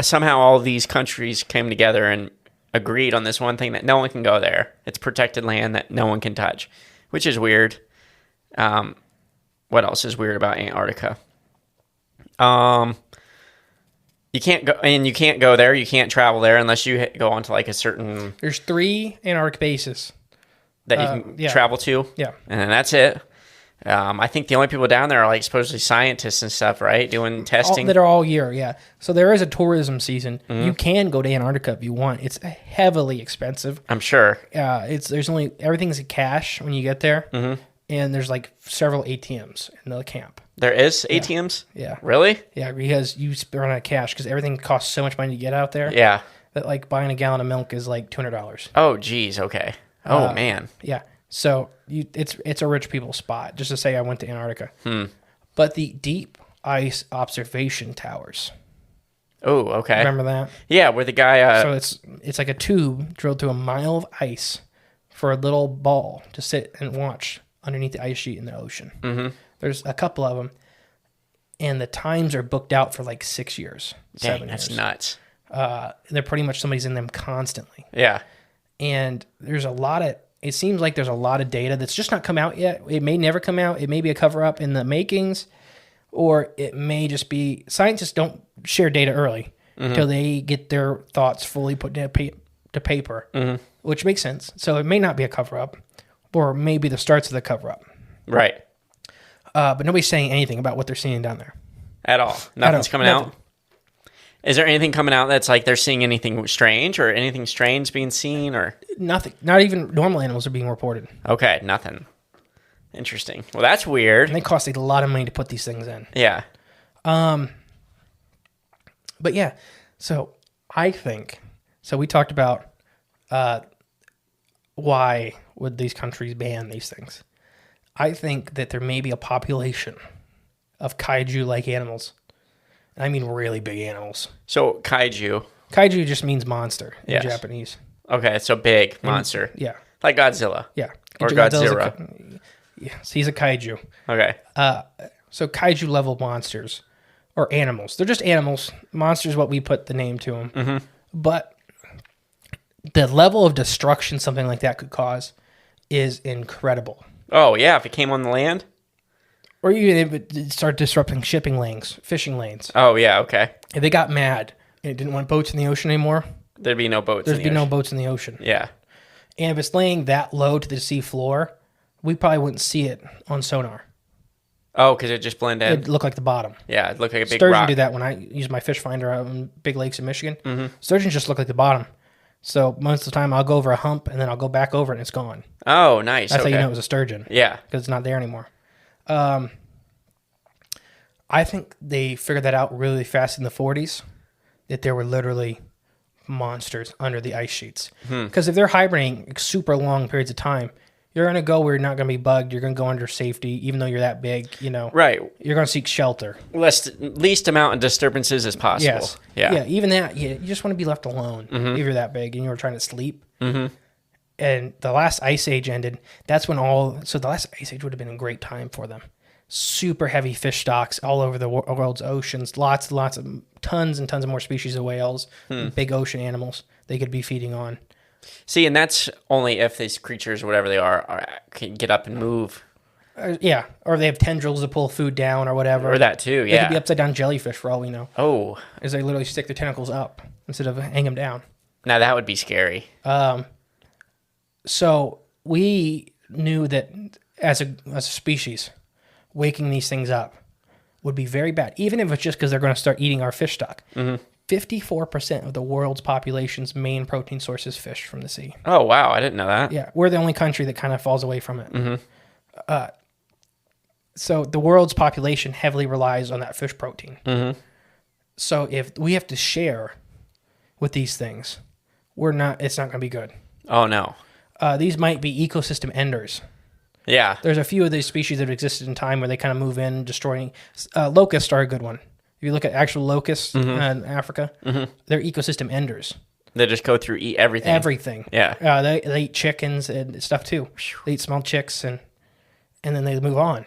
somehow all these countries came together and agreed on this one thing that no one can go there. It's protected land that no one can touch, which is weird. What else is weird about Antarctica? You can't go, and you can't go there. You can't travel there unless you go onto like a certain There's 3 Antarctic bases. that you can travel to. Yeah. And then that's it. I think the only people down there are like supposedly scientists and stuff, right? Doing testing. That are all year, yeah. So there is a tourism season. You can go to Antarctica if you want. It's heavily expensive. I'm sure. Everything's cash when you get there, and there's like several ATMs in the camp. There is ATMs? Yeah. Really? Yeah, because you run out of cash because everything costs so much money to get out there. Yeah. That like buying a gallon of milk is like $200. Oh, geez. Okay. Oh, man. Yeah. So it's a rich people spot. Just to say, I went to Antarctica. But the deep ice observation towers. Oh, okay. Remember that? Yeah, where the guy. So it's like a tube drilled through a mile of ice for a little ball to sit and watch underneath the ice sheet in the ocean. Mm-hmm. There's a couple of them, and the times are booked out for like 6 years, Dang, 7 that's years. nuts. They're pretty much somebody's in them constantly. Yeah. And it seems like there's a lot of data that's just not come out yet. It may never come out. It may be a cover up in the makings, or it may just be scientists don't share data early until they get their thoughts fully put to paper, which makes sense. So it may not be a cover up, or maybe the starts of the cover up. Right. But nobody's saying anything about what they're seeing down there. At all. Nothing's coming out. Is there anything coming out that's like they're seeing anything strange or anything strange being seen or nothing? Not even normal animals are being reported. Okay, nothing. Interesting. Well, that's weird. And they cost a lot of money to put these things in. Yeah. But yeah, so I think we talked about why would these countries ban these things? I think that there may be a population of kaiju-like animals. I mean really big animals. So kaiju. Kaiju just means monster in Japanese. Okay, so big monster. Yeah. Like Godzilla. Yeah. Or Godzilla. So he's a kaiju. Okay. So kaiju level monsters or animals. They're just animals. Monsters, what we put the name to them. Mm-hmm. But the level of destruction something like that could cause is incredible. Oh, yeah, if it came on the land? Or even if it started disrupting shipping lanes, fishing lanes. Oh, yeah, okay. If they got mad and it didn't want boats in the ocean anymore, there'd be no boats There'd be no boats in the ocean. Yeah. And if it's laying that low to the sea floor, we probably wouldn't see it on sonar. Oh, because it just blend in? It'd look like the bottom. Yeah, it'd look like a big Sturgeon rock. do that when I use my fish finder out in big lakes in Michigan. Mm-hmm. Sturgeon just look like the bottom. So most of the time I'll go over a hump and then I'll go back over it and it's gone. Oh, nice. That's how you know it was a sturgeon. Yeah. Because it's not there anymore. I think they figured that out really fast in the 40s, that there were literally monsters under the ice sheets. Because if they're hibernating super long periods of time, you're going to go where you're not going to be bugged. You're going to go under safety, even though you're that big, Right. You're going to seek shelter. Least amount of disturbances as possible. Yes. Yeah. Even that, you just want to be left alone if you're that big and you're trying to sleep. Mm-hmm. And the last ice age ended. That's when the last ice age would have been a great time for them. Super heavy fish stocks all over the world's oceans. Lots of tons and tons of more species of whales, big ocean animals they could be feeding on. See, and that's only if these creatures, whatever they are can get up and move. Yeah, or they have tendrils to pull food down or whatever. Or that too, They yeah. could be upside down jellyfish for all we know. Oh. As they literally stick their tentacles up instead of hang them down. Now that would be scary. So we knew that as a species, waking these things up would be very bad, even if it's just because they're going to start eating our fish stock. 54% of the world's population's main protein source is fish from the sea. Oh, wow. I didn't know that. Yeah, we're the only country that kind of falls away from it. So the world's population heavily relies on that fish protein. So if we have to share with these things, it's not going to be good. Oh, no. These might be ecosystem enders. Yeah. There's a few of these species that have existed in time where they kind of move in, destroying. Locusts are a good one. If you look at actual locusts in Africa, they're ecosystem enders. They just go through, eat everything. Everything. Yeah. They eat chickens and stuff too. They eat small chicks and then they move on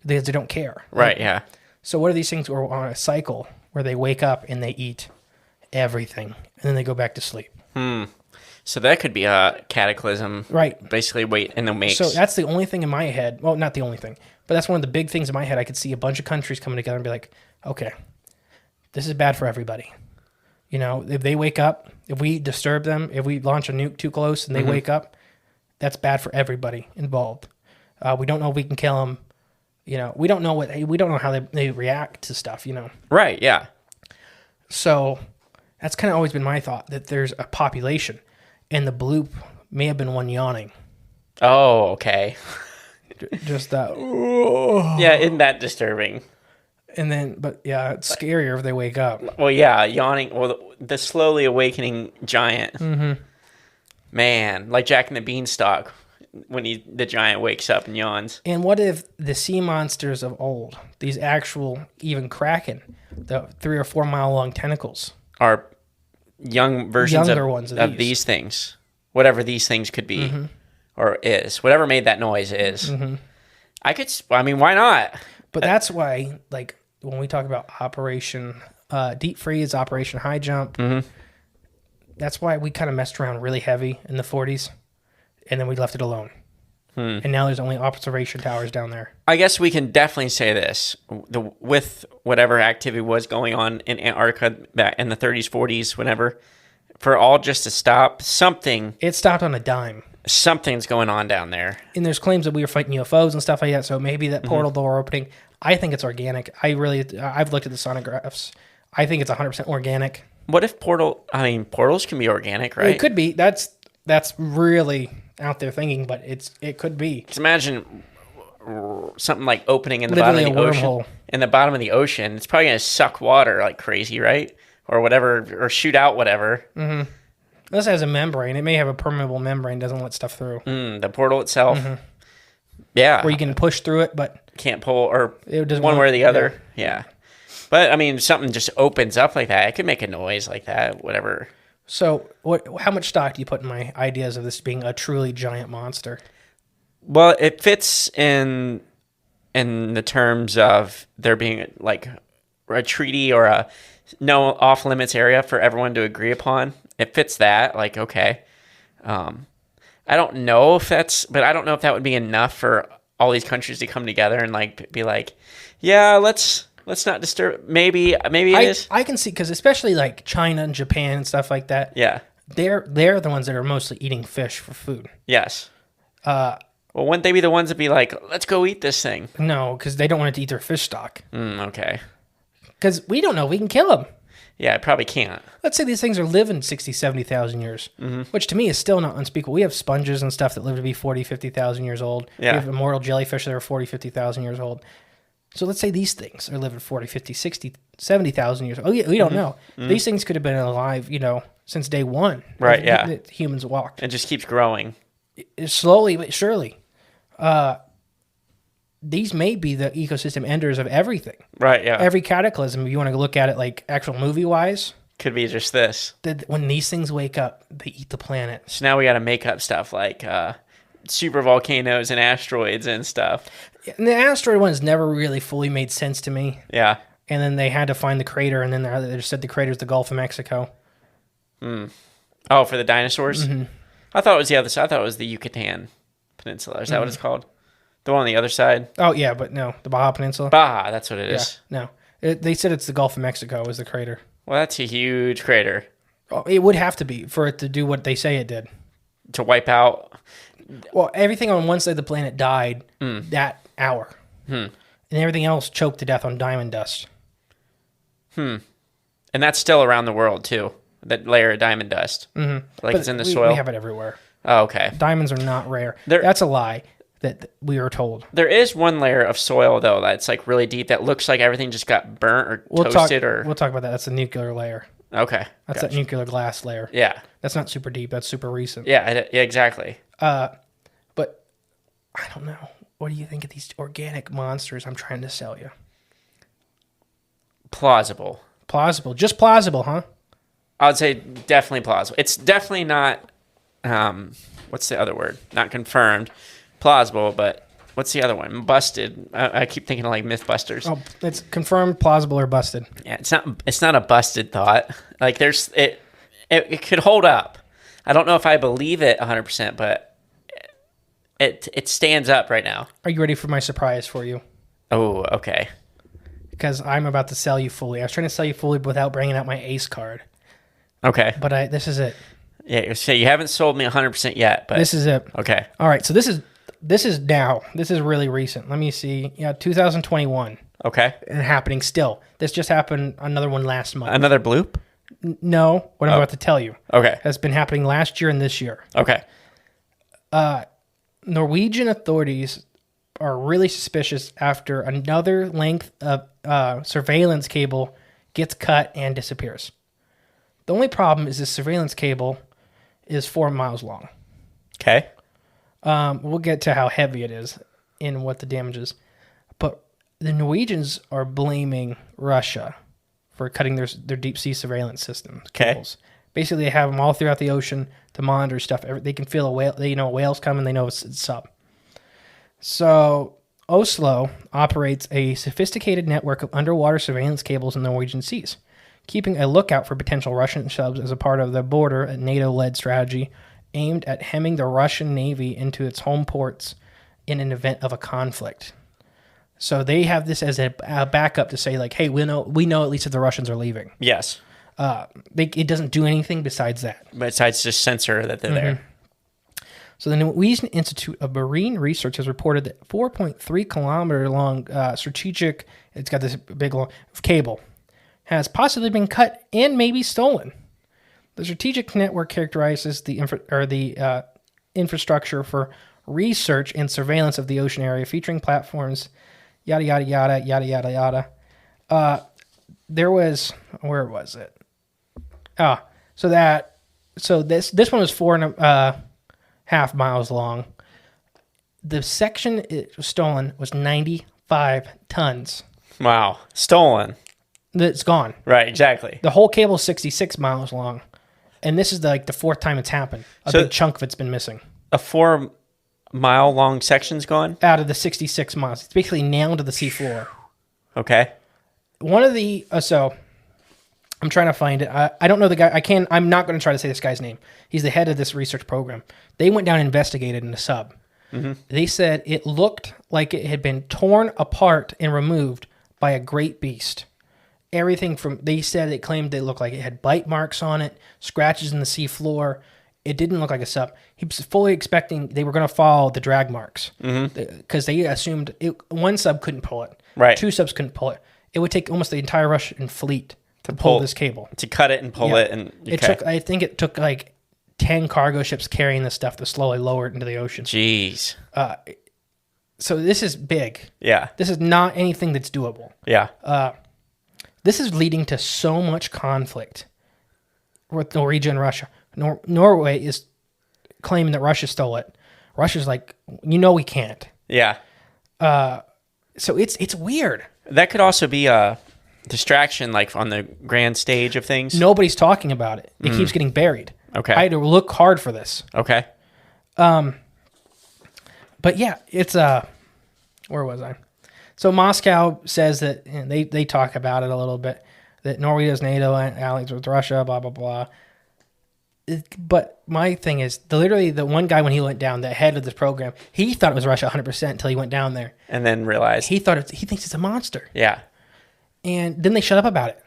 because they don't care. Right, yeah. So what are these things where on a cycle where they wake up and they eat everything and then they go back to sleep? So that could be a cataclysm. Right. Basically, wait, and then makes. So that's the only thing in my head. Well, not the only thing, but that's one of the big things in my head. I could see a bunch of countries coming together and be like, okay, this is bad for everybody. You know, if they wake up, if we disturb them, if we launch a nuke too close and they wake up, that's bad for everybody involved. We don't know if we can kill them. You know, we don't know how they react to stuff, you know. Right, yeah. So that's kind of always been my thought, that there's a population, and the bloop may have been one yawning. Oh, okay. Just that. Yeah, isn't that disturbing? And then, but yeah, it's scarier if they wake up. Well, yeah, yawning, or the slowly awakening giant. Mm-hmm. Man, like Jack and the Beanstalk, when the giant wakes up and yawns. And what if the sea monsters of old, these actual, even kraken, the 3 or 4 mile long tentacles, are young versions ones of these things, whatever these things could be, or is, whatever made that noise is. I mean, why not? But that's why, like, when we talk about Operation Deep Freeze, Operation High Jump, that's why we kind of messed around really heavy in the 40s, and then we left it alone. And now there's only observation towers down there. I guess we can definitely say this. With whatever activity was going on in Antarctica back in the 30s, 40s, whenever, for all just to stop, It stopped on a dime. Something's going on down there. And there's claims that we were fighting UFOs and stuff like that, so maybe that portal door opening, I think it's organic. I've looked at the sonographs. I think it's 100% organic. What if portals can be organic, right? It could be. That's really out there thinking, but it could be. Just imagine something like opening in the bottom of the ocean. In the bottom of the ocean, it's probably going to suck water like crazy, right? Or whatever, or shoot out whatever. Mm-hmm. Unless it has a membrane. It may have a permeable membrane, doesn't let stuff through. The portal itself. Yeah. Where you can push through it, but can't pull, or one way or the other. Yeah. But, I mean, something just opens up like that. It could make a noise like that, whatever. So, how much stock do you put in my ideas of this being a truly giant monster? Well, it fits in the terms of there being, like, a treaty or a no off-limits area for everyone to agree upon. It fits that, like, okay. I don't know if that would be enough for all these countries to come together and, like, be like, yeah, let's not disturb. Maybe it is. I can see, because especially like China and Japan and stuff like that. Yeah, they're the ones that are mostly eating fish for food. Yes. Well, wouldn't they be the ones that be like, let's go eat this thing? No, because they don't want it to eat their fish stock. Okay. Because we don't know if we can kill them. Yeah, I probably can't. Let's say these things are living 60, 70,000 years, which to me is still not unspeakable. We have sponges and stuff that live to be 40, 50,000 years old. Yeah. We have immortal jellyfish that are 40, 50,000 years old. So let's say these things are living 40, 50, 60, 70,000 years old. Oh, yeah, we don't know. These things could have been alive, since day one. Right, yeah. That humans walked. It just keeps growing. Slowly but surely. These may be the ecosystem enders of everything. Right, yeah. Every cataclysm, if you want to look at it like actual movie-wise. Could be just this. When these things wake up, they eat the planet. So now we got to make up stuff like super volcanoes and asteroids and stuff. And the asteroid ones never really fully made sense to me. Yeah. And then they had to find the crater, and then they just said the crater's the Gulf of Mexico. Oh, for the dinosaurs? I thought it was the other side. I thought it was the Yucatan Peninsula. Is that what it's called? The one on the other side? Oh, yeah, but no. The Baja Peninsula? Baja, that's what it is. No. They said it's the Gulf of Mexico is the crater. Well, that's a huge crater. Oh, it would have to be for it to do what they say it did. To wipe out? Well, everything on one side of the planet died that hour. And everything else choked to death on diamond dust. And that's still around the world, too. That layer of diamond dust. Like but it's in the soil? We have it everywhere. Oh, okay. Diamonds are not rare. That's a lie that we were told. There is one layer of soil, though, that's like really deep that looks like everything just got burnt or toasted. We'll talk about that. That's the nuclear layer. Okay. That's that nuclear glass layer. Yeah. That's not super deep. That's super recent. Yeah, exactly. But I don't know. What do you think of these organic monsters I'm trying to sell you? Plausible. Plausible. Just plausible, huh? I would say definitely plausible. It's definitely not, what's the other word? Not confirmed. Plausible, but what's the other one? Busted. I keep thinking of like Mythbusters. Oh, it's confirmed, plausible, or busted. Yeah, it's not a busted thought. Like it could hold up. I don't know if I believe it 100%, but it stands up right now. Are you ready for my surprise for you? Oh, okay. Because I'm about to sell you fully. I was trying to sell you fully without bringing out my ace card. Okay. but this is it. Yeah, so you haven't sold me 100% yet, but This is it. okay. All right, so this is now. This is really recent. Let me see. Yeah, 2021. Okay. And happening still. This just happened, another one last month. Another bloop? No, what I'm about to tell you. Okay. Has been happening last year and this year. Okay. Norwegian authorities are really suspicious after another length of surveillance cable gets cut and disappears. The only problem is this surveillance cable is 4 miles long. Okay. We'll get to how heavy it is and what the damage is. But the Norwegians are blaming Russia for cutting their deep sea surveillance systems cables. Basically, they have them all throughout the ocean to monitor stuff. They can feel a whale. They know a whale's coming. They know it's up. So Oslo operates a sophisticated network of underwater surveillance cables in the Norwegian seas, keeping a lookout for potential Russian subs as a part of the border and NATO-led strategy aimed at hemming the Russian Navy into its home ports in an event of a conflict. So they have this as a backup to say, like, hey, we know at least if the Russians are leaving. Yes. It doesn't do anything besides that. Besides just censor that they're there. So the Norwegian Institute of Marine Research has reported that 4.3 kilometer long strategic, it's got this big long cable, has possibly been cut and maybe stolen. The strategic network characterizes the infrastructure for research and surveillance of the ocean area, featuring platforms, yada, yada, yada, yada, yada, yada. There was, where was it? So this one was 4.5 miles long. The section it was stolen was 95 tons. Wow. Stolen. It's gone. Right, exactly. The whole cable is 66 miles long. And this is the fourth time it's happened. A big chunk of it's been missing. A 4 mile long section's gone? Out of the 66 miles. It's basically nailed to the seafloor. Okay. One of the, so I'm trying to find it. I don't know the guy. I'm not going to try to say this guy's name. He's the head of this research program. They went down and investigated in the sub. Mm-hmm. They said it looked like it had been torn apart and removed by a great beast. Everything from, they said it claimed it looked like it had bite marks on it, scratches in the sea floor. It didn't look like a sub. He was fully expecting they were going to follow the drag marks because they assumed one sub couldn't pull it. Right. 2 subs couldn't pull it. It would take almost the entire Russian fleet to pull this cable. To cut it and pull it. And I think it took like 10 cargo ships carrying this stuff to slowly lower it into the ocean. Jeez. So this is big. Yeah. This is not anything that's doable. Yeah. This is leading to so much conflict with Norwegian and Russia. Norway is claiming that Russia stole it. Russia's like, we can't. Yeah. So it's weird. That could also be a distraction, like on the grand stage of things. Nobody's talking about it. It keeps getting buried. Okay. I had to look hard for this. Okay. But yeah, it's where was I? So Moscow says that, and they talk about it a little bit, that Norway is NATO allies with Russia, blah, blah, blah. But my thing is, literally the one guy when he went down, the head of this program, he thought it was Russia 100% until he went down there. And then realized. He thinks it's a monster. Yeah. And then they shut up about it.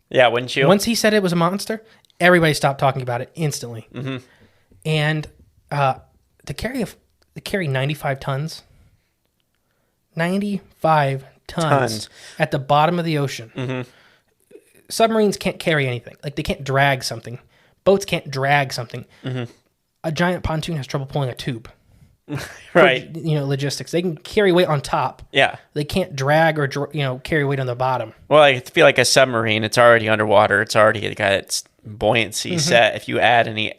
Yeah, wouldn't you? Once he said it was a monster, everybody stopped talking about it instantly. Mm-hmm. And to carry 95 tons, 95 tons at the bottom of the ocean. Mm-hmm. Submarines can't carry anything. Like, they can't drag something. Boats can't drag something. Mm-hmm. A giant pontoon has trouble pulling a tube. Right. For, logistics. They can carry weight on top. Yeah. They can't drag or, carry weight on the bottom. Well, I feel like a submarine, it's already underwater. It's already got its buoyancy set. If you add anything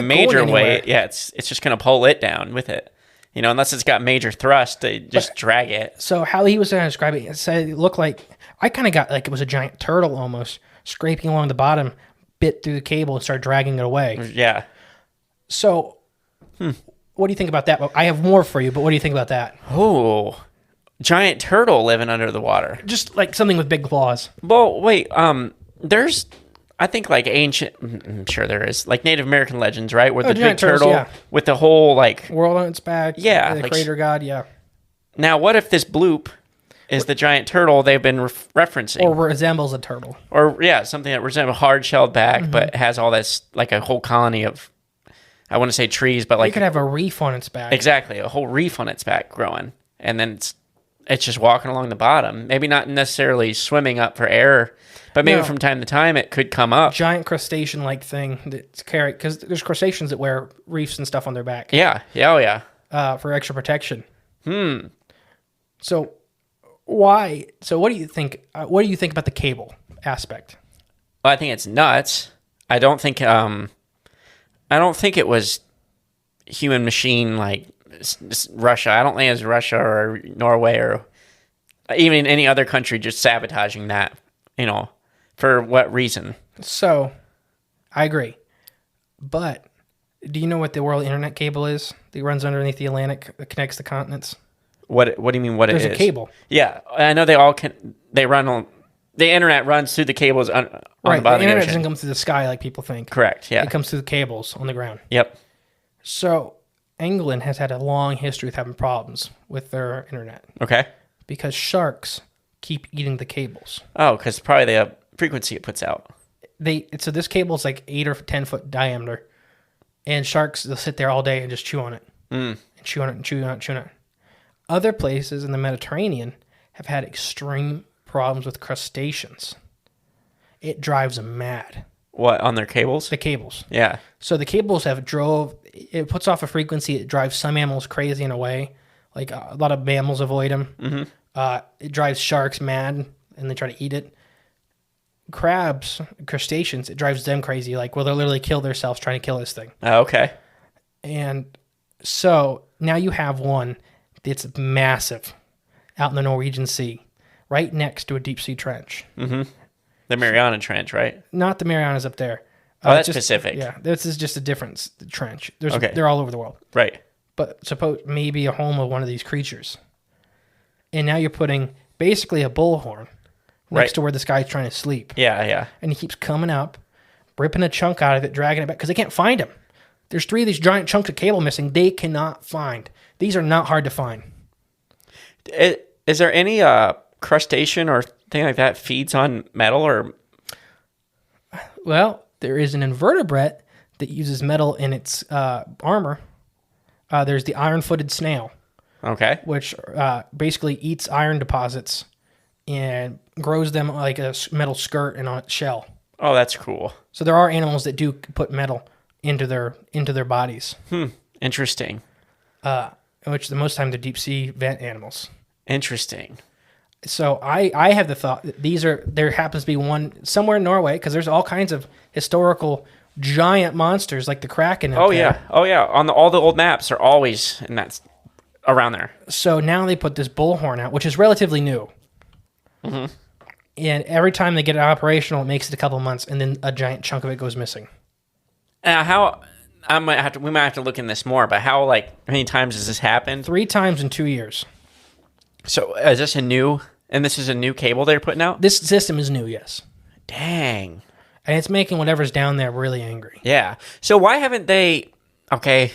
major weight, it's just going to pull it down with it. Unless it's got major thrust, they just drag it. So how he was going to describe it said it looked like, I kind of got like it was a giant turtle almost, scraping along the bottom, bit through the cable and started dragging it away. Yeah. So what do you think about that? I have more for you, but what do you think about that? Oh, giant turtle living under the water. Just like something with big claws. Well, wait, there's, I think like ancient, I'm sure there is, like Native American legends, right? Where the big turtle with the whole like... world on its back. Yeah. The creator god, yeah. Now, what if this bloop is the giant turtle they've been referencing. Or resembles a turtle. Or, yeah, something that resembles a hard-shelled back, but has all this, like a whole colony of, I want to say trees, but like... It could have a reef on its back. Exactly, a whole reef on its back growing. And then it's just walking along the bottom. Maybe not necessarily swimming up for air, but maybe from time to time it could come up. Giant crustacean-like thing that's carried, because there's crustaceans that wear reefs and stuff on their back. Yeah, oh yeah. For extra protection. So why? So what do you think? What do you think about the cable aspect? Well, I think it's nuts. I don't think it was human machine like Russia. I don't think it was Russia or Norway or even any other country just sabotaging that. For what reason? So, I agree. But do you know what the world internet cable is? That runs underneath the Atlantic that connects the continents. What do you mean? There's a cable. Yeah, I know they all can. They run on the internet. Runs through the cables on the bottom of the internet ocean. doesn't come through the sky like people think. Correct. Yeah. It comes through the cables on the ground. Yep. So England has had a long history of having problems with their internet Okay. because sharks keep eating the cables. Oh, because probably the frequency it puts out. So this cable is like 8 or 10 foot diameter, and sharks, they'll sit there all day and just chew on it, and chew on it and chew on it and chew on it. Other places in the Mediterranean have had extreme problems with crustaceans. It drives them mad. What, on their cables? The cables. Yeah. So the cables it puts off a frequency. It drives some animals crazy in a way. Like a lot of mammals avoid them. Mm-hmm. It drives sharks mad, and they try to eat it. Crabs, crustaceans, it drives them crazy. Like, they'll literally kill themselves trying to kill this thing. Oh, okay. And so now you have one that's massive out in the Norwegian Sea, right next to a deep sea trench. Mm-hmm. The Mariana Trench, right? Not the Marianas up there. Oh, that's Pacific. Yeah, this is just a different trench. Okay. They're all over the world. Right. But suppose maybe a home of one of these creatures. And now you're putting basically a bullhorn next to where this guy's trying to sleep. Yeah. And he keeps coming up, ripping a chunk out of it, dragging it back, because they can't find him. There's 3 of these giant chunks of cable missing. They cannot find. These are not hard to find. Is there any crustacean or thing like that feeds on metal or? Well, there is an invertebrate that uses metal in its armor. There's the iron-footed snail. Okay. Which basically eats iron deposits and grows them like a metal skirt and on its shell. Oh, that's cool. So there are animals that do put metal into their bodies. Interesting. Which the most time they're deep sea vent animals. Interesting. So I have the thought that there happens to be one somewhere in Norway, because there's all kinds of historical giant monsters like the Kraken. Oh yeah. On all the old maps are always, and that's around there. So now they put this bullhorn out, which is relatively new. Mm-hmm. And every time they get it operational, it makes it a couple months, and then a giant chunk of it goes missing. We might have to look in this more, but how many times has this happened? 3 times in 2 years. So is this this is a new cable they're putting out? This system is new, yes. Dang. And it's making whatever's down there really angry. Yeah. So why haven't they? Okay,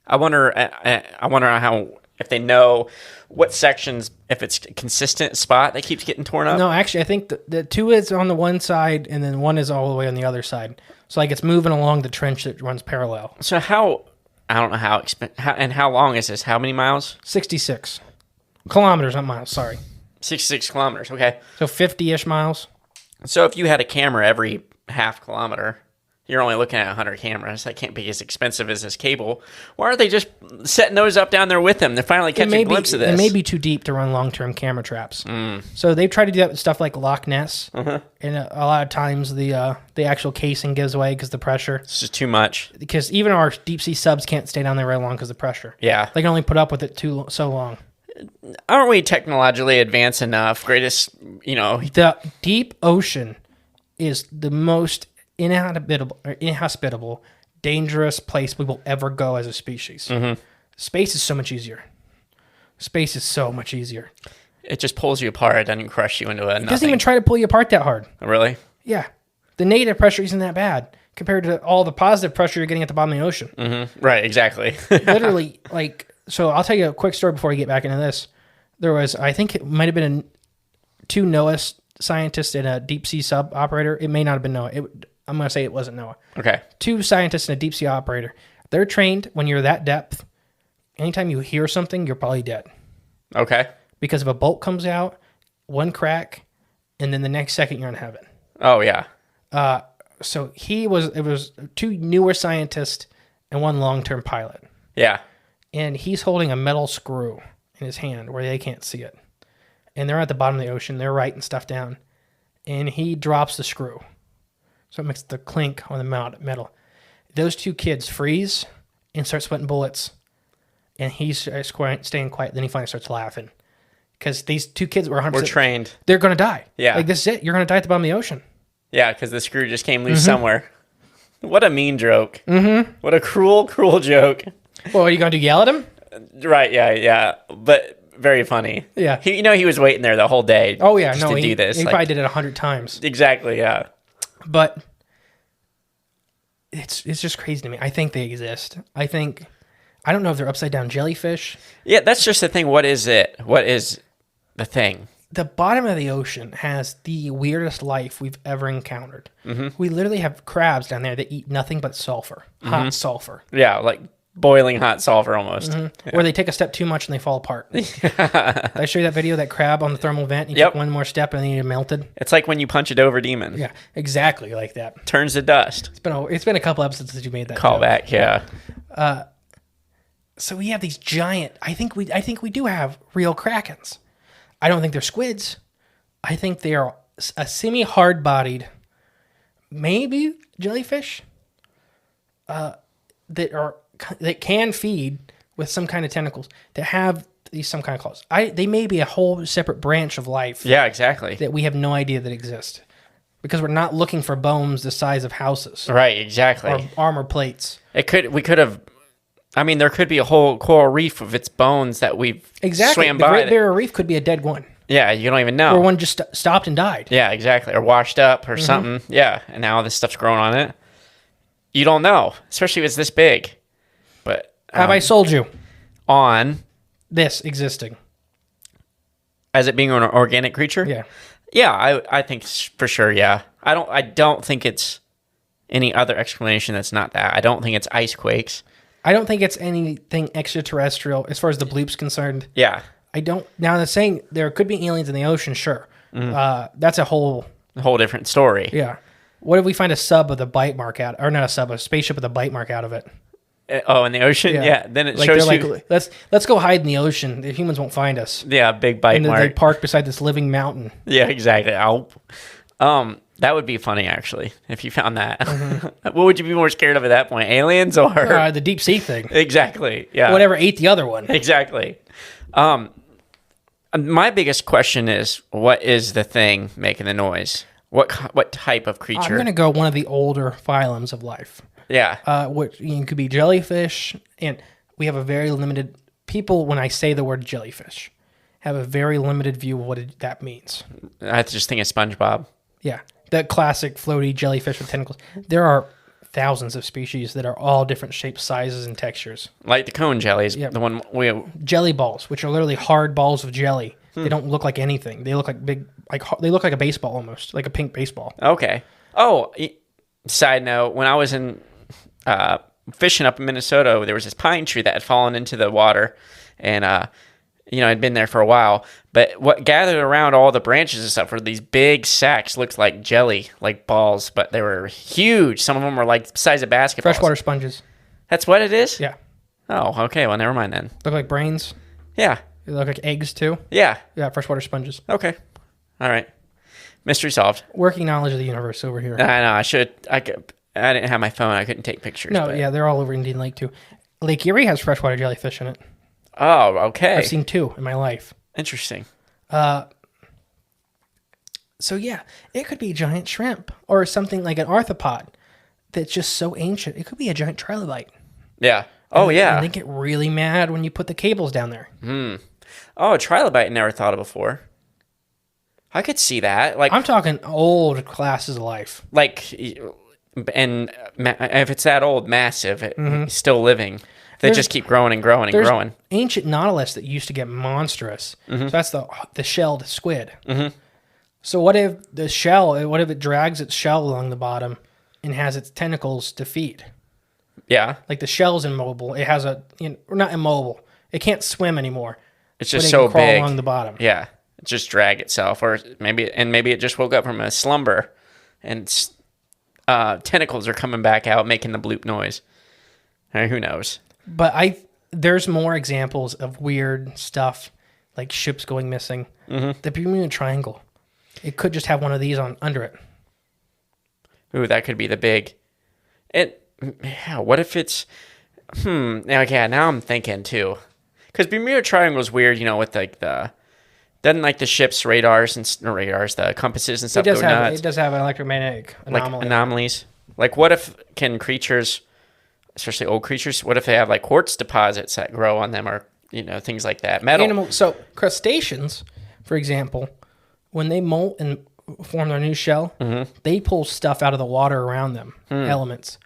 I wonder how, if they know what sections, if it's a consistent spot that keeps getting torn up. No, actually, I think the 2 is on the one side, and then 1 is all the way on the other side. So it's moving along the trench that runs parallel. So I don't know how long is this? How many miles? 66 kilometers, not miles. Sorry. 66 kilometers. Okay. So 50-ish miles. So if you had a camera every half kilometer, you're only looking at 100 cameras. That can't be as expensive as this cable. Why aren't they just setting those up down there with them? They're finally catching a glimpse of this. It may be too deep to run long-term camera traps. So they've tried to do that with stuff like Loch Ness. And a lot of times the actual casing gives away because the pressure. It's just too much. Because even our deep-sea subs can't stay down there very long because of the pressure. Yeah. They can only put up with it so long. Aren't we technologically advanced enough? The deep ocean is the most inhospitable, dangerous place we will ever go as a species. Mm-hmm. Space is so much easier. It just pulls you apart. It doesn't crush you into a nothing. It doesn't even try to pull you apart that hard. Really? Yeah. The negative pressure isn't that bad compared to all the positive pressure you're getting at the bottom of the ocean. Mm-hmm. Right, exactly. Literally, so I'll tell you a quick story before we get back into this. There was, I think it might have been two NOAA scientists and a deep sea sub operator. It may not have been NOAA. I'm going to say it wasn't NOAA. Okay. Two scientists and a deep sea operator. They're trained when you're that depth. Anytime you hear something, you're probably dead. Okay. Because if a bolt comes out, one crack, and then the next second you're in heaven. Oh, yeah. So it was two newer scientists and one long-term pilot. Yeah. And he's holding a metal screw in his hand where they can't see it. And they're at the bottom of the ocean. They're writing stuff down. And he drops the screw. So it makes the clink on the metal. Those two kids freeze and start sweating bullets. And he's staying quiet. Then he finally starts laughing. Because these two kids were 100%. We're trained. They're going to die. Yeah. Like, this is it. You're going to die at the bottom of the ocean. Yeah, because the screw just came loose somewhere. What a mean joke. Mm-hmm. What a cruel, cruel joke. Well, are you going to yell at him? Right, yeah. But very funny. Yeah. He was waiting there the whole day. Oh, yeah. To do this. He probably did it 100 times. Exactly, yeah. But it's just crazy to me. I think they exist. I don't know if they're upside down jellyfish. Yeah, that's just the thing. What is it? What is the thing? The bottom of the ocean has the weirdest life we've ever encountered. Mm-hmm. We literally have crabs down there that eat nothing but sulfur, hot sulfur. Yeah, like boiling hot sulfur almost. Mm-hmm. Yeah. Or they take a step too much and they fall apart. Did I show you that video of that crab on the thermal vent? You took one more step and then you melted. It's like when you punch a Dover demon. Yeah, exactly like that. Turns to dust. It's been a couple episodes since you made that call back. Yeah. So we have these giant. I think we do have real krakens. I don't think they're squids. I think they are a semi-hard-bodied, maybe jellyfish, that can feed with some kind of tentacles, that have some kind of claws. They may be a whole separate branch of life. Yeah, exactly. That we have no idea that exist, because we're not looking for bones the size of houses. Right, exactly. Or armor plates. We could have. I mean, there could be a whole coral reef of its bones that we've swam by. The Great Barrier Reef could be a dead one. Yeah, you don't even know. Or one just stopped and died. Yeah, exactly. Or washed up or something. Yeah, and now this stuff's growing on it. You don't know, especially if it's this big. But have I sold you on this existing as it being an organic creature? Yeah. Yeah, I think for sure. Yeah, I don't think it's any other explanation that's not that. I don't think it's ice quakes. I don't think it's anything extraterrestrial as far as the bloop's concerned. Yeah. I don't. Now, they're saying there could be aliens in the ocean, sure. That's a whole different story. Yeah. What if we find a sub with a bite mark out, or not a sub, a spaceship with a bite mark out of it? Oh, in the ocean? Yeah. Then it shows you. Like, let's go hide in the ocean. The humans won't find us. Yeah, big bite mark. And they park beside this living mountain. Yeah, exactly. That would be funny, actually, if you found that. Mm-hmm. What would you be more scared of at that point? Aliens or the deep sea thing? Exactly. Yeah. Whatever ate the other one. Exactly. My biggest question is, what is the thing making the noise? What type of creature? I'm going to go one of the older phylums of life. Yeah. Which could be jellyfish, and we have a very limited. People, when I say the word jellyfish, have a very limited view of what that means. I just think of SpongeBob. Yeah. That classic floaty jellyfish with tentacles. There are thousands of species that are all different shapes, sizes, and textures. Like the cone jellies. Yep. The one we... Jelly balls, which are literally hard balls of jelly. They don't look like anything. They look like they look like a baseball almost, like a pink baseball. Okay. Oh, side note, when I was in fishing up in Minnesota, there was this pine tree that had fallen into the water, and I'd been there for a while. But what gathered around all the branches and stuff were these big sacks, looked like jelly, like balls, but they were huge. Some of them were like the size of basketballs. Freshwater sponges. That's what it is? Yeah. Oh, okay. Well, never mind then. Look like brains. Yeah. They look like eggs too. Yeah. Yeah, freshwater sponges. Okay. All right. Mystery solved. Working knowledge of the universe over here. I know. I didn't have my phone. I couldn't take pictures. No, yeah, they're all over Indian Lake too. Lake Erie has freshwater jellyfish in it. Oh, okay. I've seen 2 in my life. Interesting. So yeah, it could be a giant shrimp or something like an arthropod that's just so ancient. It could be a giant trilobite. Yeah. Oh, yeah. And they get really mad when you put the cables down there. Oh, a trilobite I never thought of before. I could see that. Like, I'm talking old classes of life. Like, and if it's that old, massive, still living. They just keep growing and growing and there's growing. Ancient nautilus that used to get monstrous. So that's the shelled squid. So what if it drags its shell along the bottom and has its tentacles to feed? Yeah. Like the shell's immobile. It has not immobile. It can't swim anymore. It's just but it so can crawl big. along the bottom. Yeah. Just drag itself, or maybe it just woke up from a slumber, and tentacles are coming back out, making the bloop noise. Who knows? But there's more examples of weird stuff, like ships going missing. The Bermuda Triangle. It could just have one of these under it. Ooh, that could be the big. Yeah. What if it's? Now I'm thinking too, because Bermuda Triangle is weird. With like doesn't like the ship's the compasses and stuff go nuts. It does have an electromagnetic anomaly. Like anomalies. Like, what if creatures, especially old creatures, what if they have like quartz deposits that grow on them, or things like that? Metal. So crustaceans, for example, when they molt and form their new shell, they pull stuff out of the water around them, elements.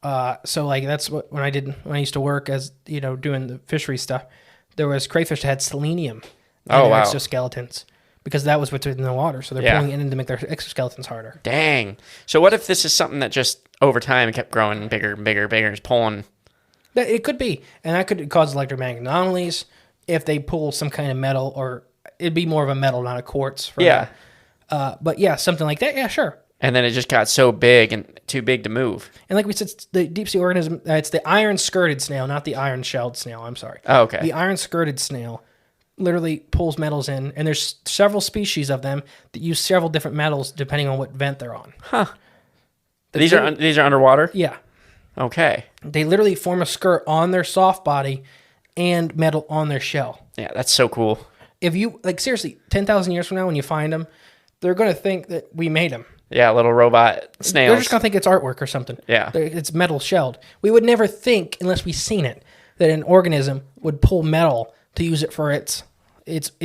So like that's what when I used to work as doing the fishery stuff, there was crayfish that had selenium in their exoskeletons because that was within the water. So they're pulling it in to make their exoskeletons harder. Dang. So what if this is something that just over time kept growing bigger and bigger and bigger, and pulling? It could be, and that could cause electromagnetic anomalies if they pull some kind of metal, or it'd be more of a metal, not a quartz. But yeah, something like that. Yeah, sure. And then it just got so big and too big to move. And like we said, the deep sea organism, it's the iron-skirted snail, not the iron-shelled snail. I'm sorry. Oh, okay. The iron-skirted snail literally pulls metals in, and there's several species of them that use several different metals depending on what vent they're on. Huh. These are underwater? Yeah. Okay. They literally form a skirt on their soft body and metal on their shell. Yeah, that's so cool. If you, seriously, 10,000 years from now when you find them, they're going to think that we made them. Yeah, little robot snails. They're just going to think it's artwork or something. Yeah. It's metal shelled. We would never think, unless we've seen it, that an organism would pull metal to use it for its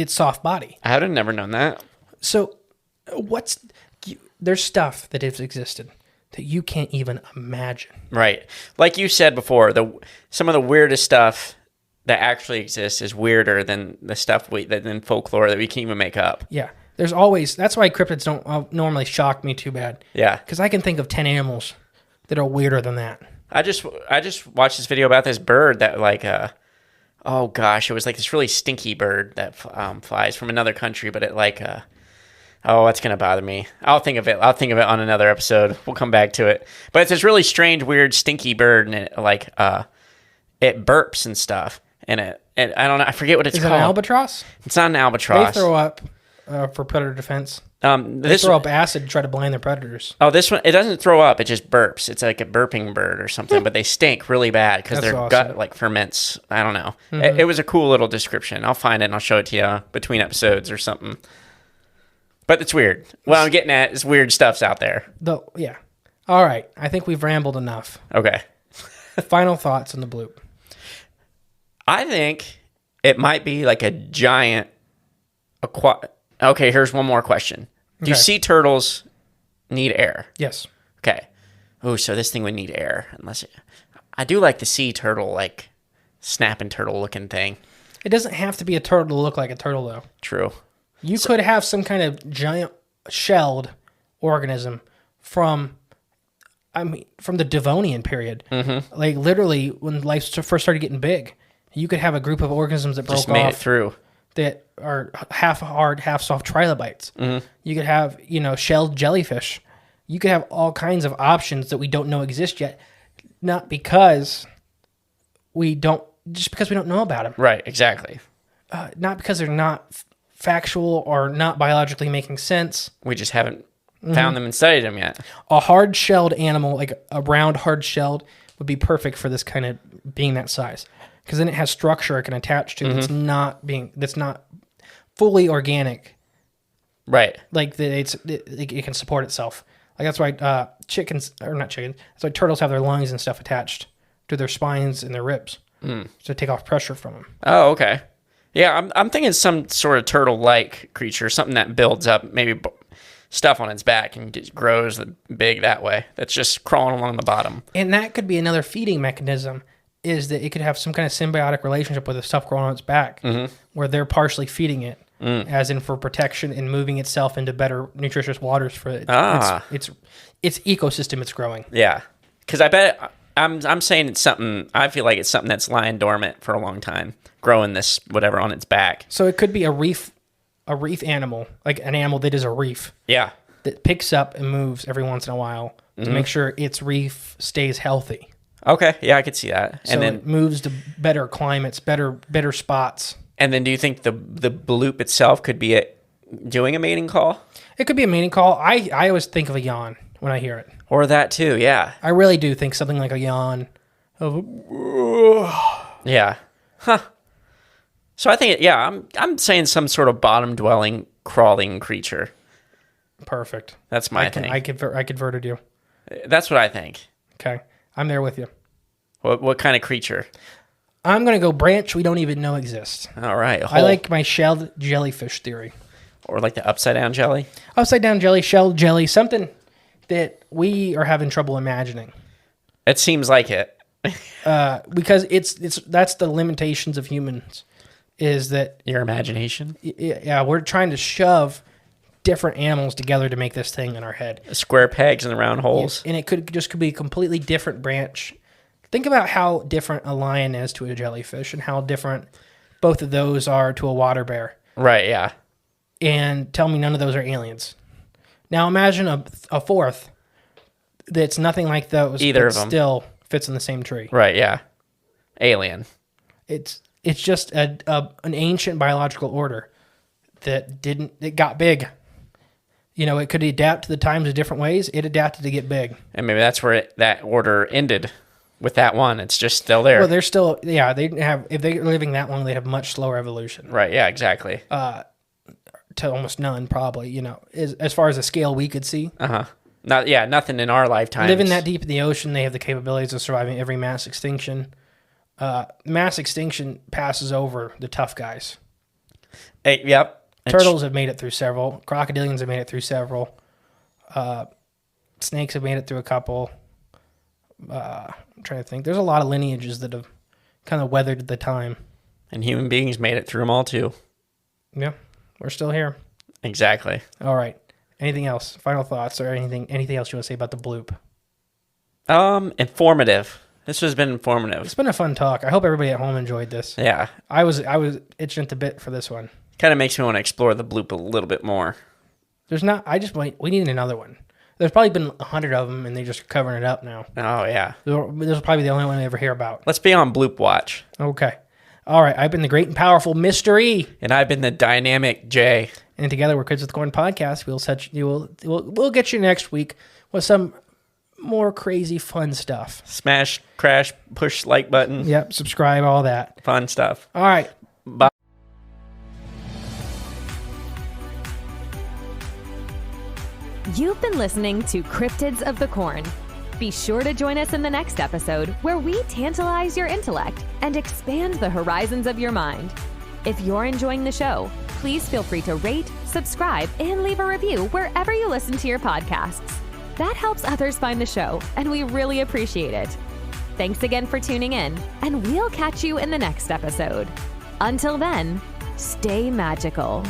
soft body. I would have never known that. So there's stuff that has existed that you can't even imagine. Right. Like you said before, some of the weirdest stuff that actually exists is weirder than the stuff than folklore that we can even make up. Yeah. That's why cryptids don't normally shock me too bad. Yeah. Because I can think of 10 animals that are weirder than that. I just watched this video about this bird that oh gosh, it was like this really stinky bird that flies from another country, but it that's going to bother me. I'll think of it on another episode. We'll come back to it. But it's this really strange, weird, stinky bird, and it burps and stuff. And I don't know, I forget what it's called. Is it an albatross? It's not an albatross. They throw up for predator defense. They throw up acid to try to blind their predators. Oh, this one, it doesn't throw up. It just burps. It's like a burping bird or something, but they stink really bad because their gut ferments. I don't know. It was a cool little description. I'll find it and I'll show it to you between episodes or something. But it's weird. What I'm getting at is weird stuff's out there. Yeah. All right. I think we've rambled enough. Okay. Final thoughts on the bloop. I think it might be like a giant Okay, here's one more question. Do sea turtles need air? Yes. Okay. Oh, so this thing would need air. I do like the sea turtle, like snapping turtle looking thing. It doesn't have to be a turtle to look like a turtle, though. True. You could have some kind of giant shelled organism from the Devonian period. Mm-hmm. Like literally when life first started getting big, you could have a group of organisms that just made it through. That are half hard, half soft trilobites. Mm-hmm. You could have, shelled jellyfish. You could have all kinds of options that we don't know exist yet. Not because just because we don't know about them. Right, exactly. Not because they're not factual or not biologically making sense. We just haven't found them and studied them yet. A hard-shelled animal, like a round hard-shelled, would be perfect for this kind of being that size. Because then it has structure it can attach to that's not fully organic. Right. Like it can support itself. Like that's why that's why turtles have their lungs and stuff attached to their spines and their ribs to take off pressure from them. Oh, okay. Yeah, I'm thinking some sort of turtle-like creature, something that builds up maybe stuff on its back and just grows big that way. That's just crawling along the bottom. And that could be another feeding mechanism is that it could have some kind of symbiotic relationship with the stuff growing on its back, where they're partially feeding it, as in for protection and moving itself into better nutritious waters for its ecosystem it's growing. Yeah, because I bet I'm saying it's something. I feel like it's something that's lying dormant for a long time, growing this whatever on its back. So it could be a reef animal, like an animal that is a reef. Yeah, that picks up and moves every once in a while to make sure its reef stays healthy. Okay, yeah, I could see that. So it moves to better climates, better spots. And then do you think the bloop itself could be doing a mating call? It could be a mating call. I always think of a yawn when I hear it. Or that too, yeah. I really do think something like a yawn. Yeah. Huh. So I think, I'm saying some sort of bottom-dwelling, crawling creature. Perfect. That's my thing. I converted you. That's what I think. Okay. I'm there with you. What kind of creature? I'm going to go branch we don't even know exists. All right. I like my shelled jellyfish theory. Or like the upside-down jelly? Upside-down jelly, shelled jelly, something that we are having trouble imagining. It seems like it. Because that's the limitations of humans, is that... Your imagination? Yeah, we're trying to shove different animals together to make this thing in our head. Square pegs in the round holes. And it could be a completely different branch. Think about how different a lion is to a jellyfish and how different both of those are to a water bear. Right, yeah. And tell me none of those are aliens. Now imagine a fourth that's nothing like those. Either of them. Still fits in the same tree. Right, yeah. Alien. It's just an ancient biological order that got big. You know, it could adapt to the times in different ways. It adapted to get big. And maybe that's where that order ended with that one. It's just still there. Well, they're still, if they're living that long, they have much slower evolution. Right, yeah, exactly. To almost none, probably, you know, as far as the scale we could see. Uh-huh. Nothing in our lifetime. Living that deep in the ocean, they have the capabilities of surviving every mass extinction. Mass extinction passes over the tough guys. Yep. Turtles have made it through several. Crocodilians have made it through several. Snakes have made it through a couple. I'm trying to think. There's a lot of lineages that have kind of weathered the time. And human beings made it through them all, too. Yeah, we're still here. Exactly. All right. Anything else? Final thoughts or anything else you want to say about the bloop? Informative. This has been informative. It's been a fun talk. I hope everybody at home enjoyed this. Yeah. I was itching at the bit for this one. Kind of makes me want to explore the bloop a little bit more. We need another one. There's probably been 100 of them, and they're just covering it up now. Oh, yeah. This is probably the only one I ever hear about. Let's be on Bloop Watch. Okay. All right. I've been the great and powerful Mr. E. And I've been the dynamic J. And together we're Cryptids Of The Corn podcast. We'll get you next week with some more crazy fun stuff. Smash, crash, push like button. Yep. Subscribe, all that. Fun stuff. All right. Bye. You've been listening to Cryptids of the Corn. Be sure to join us in the next episode where we tantalize your intellect and expand the horizons of your mind. If you're enjoying the show, please feel free to rate, subscribe, and leave a review wherever you listen to your podcasts. That helps others find the show, and we really appreciate it. Thanks again for tuning in, and we'll catch you in the next episode. Until then, stay magical.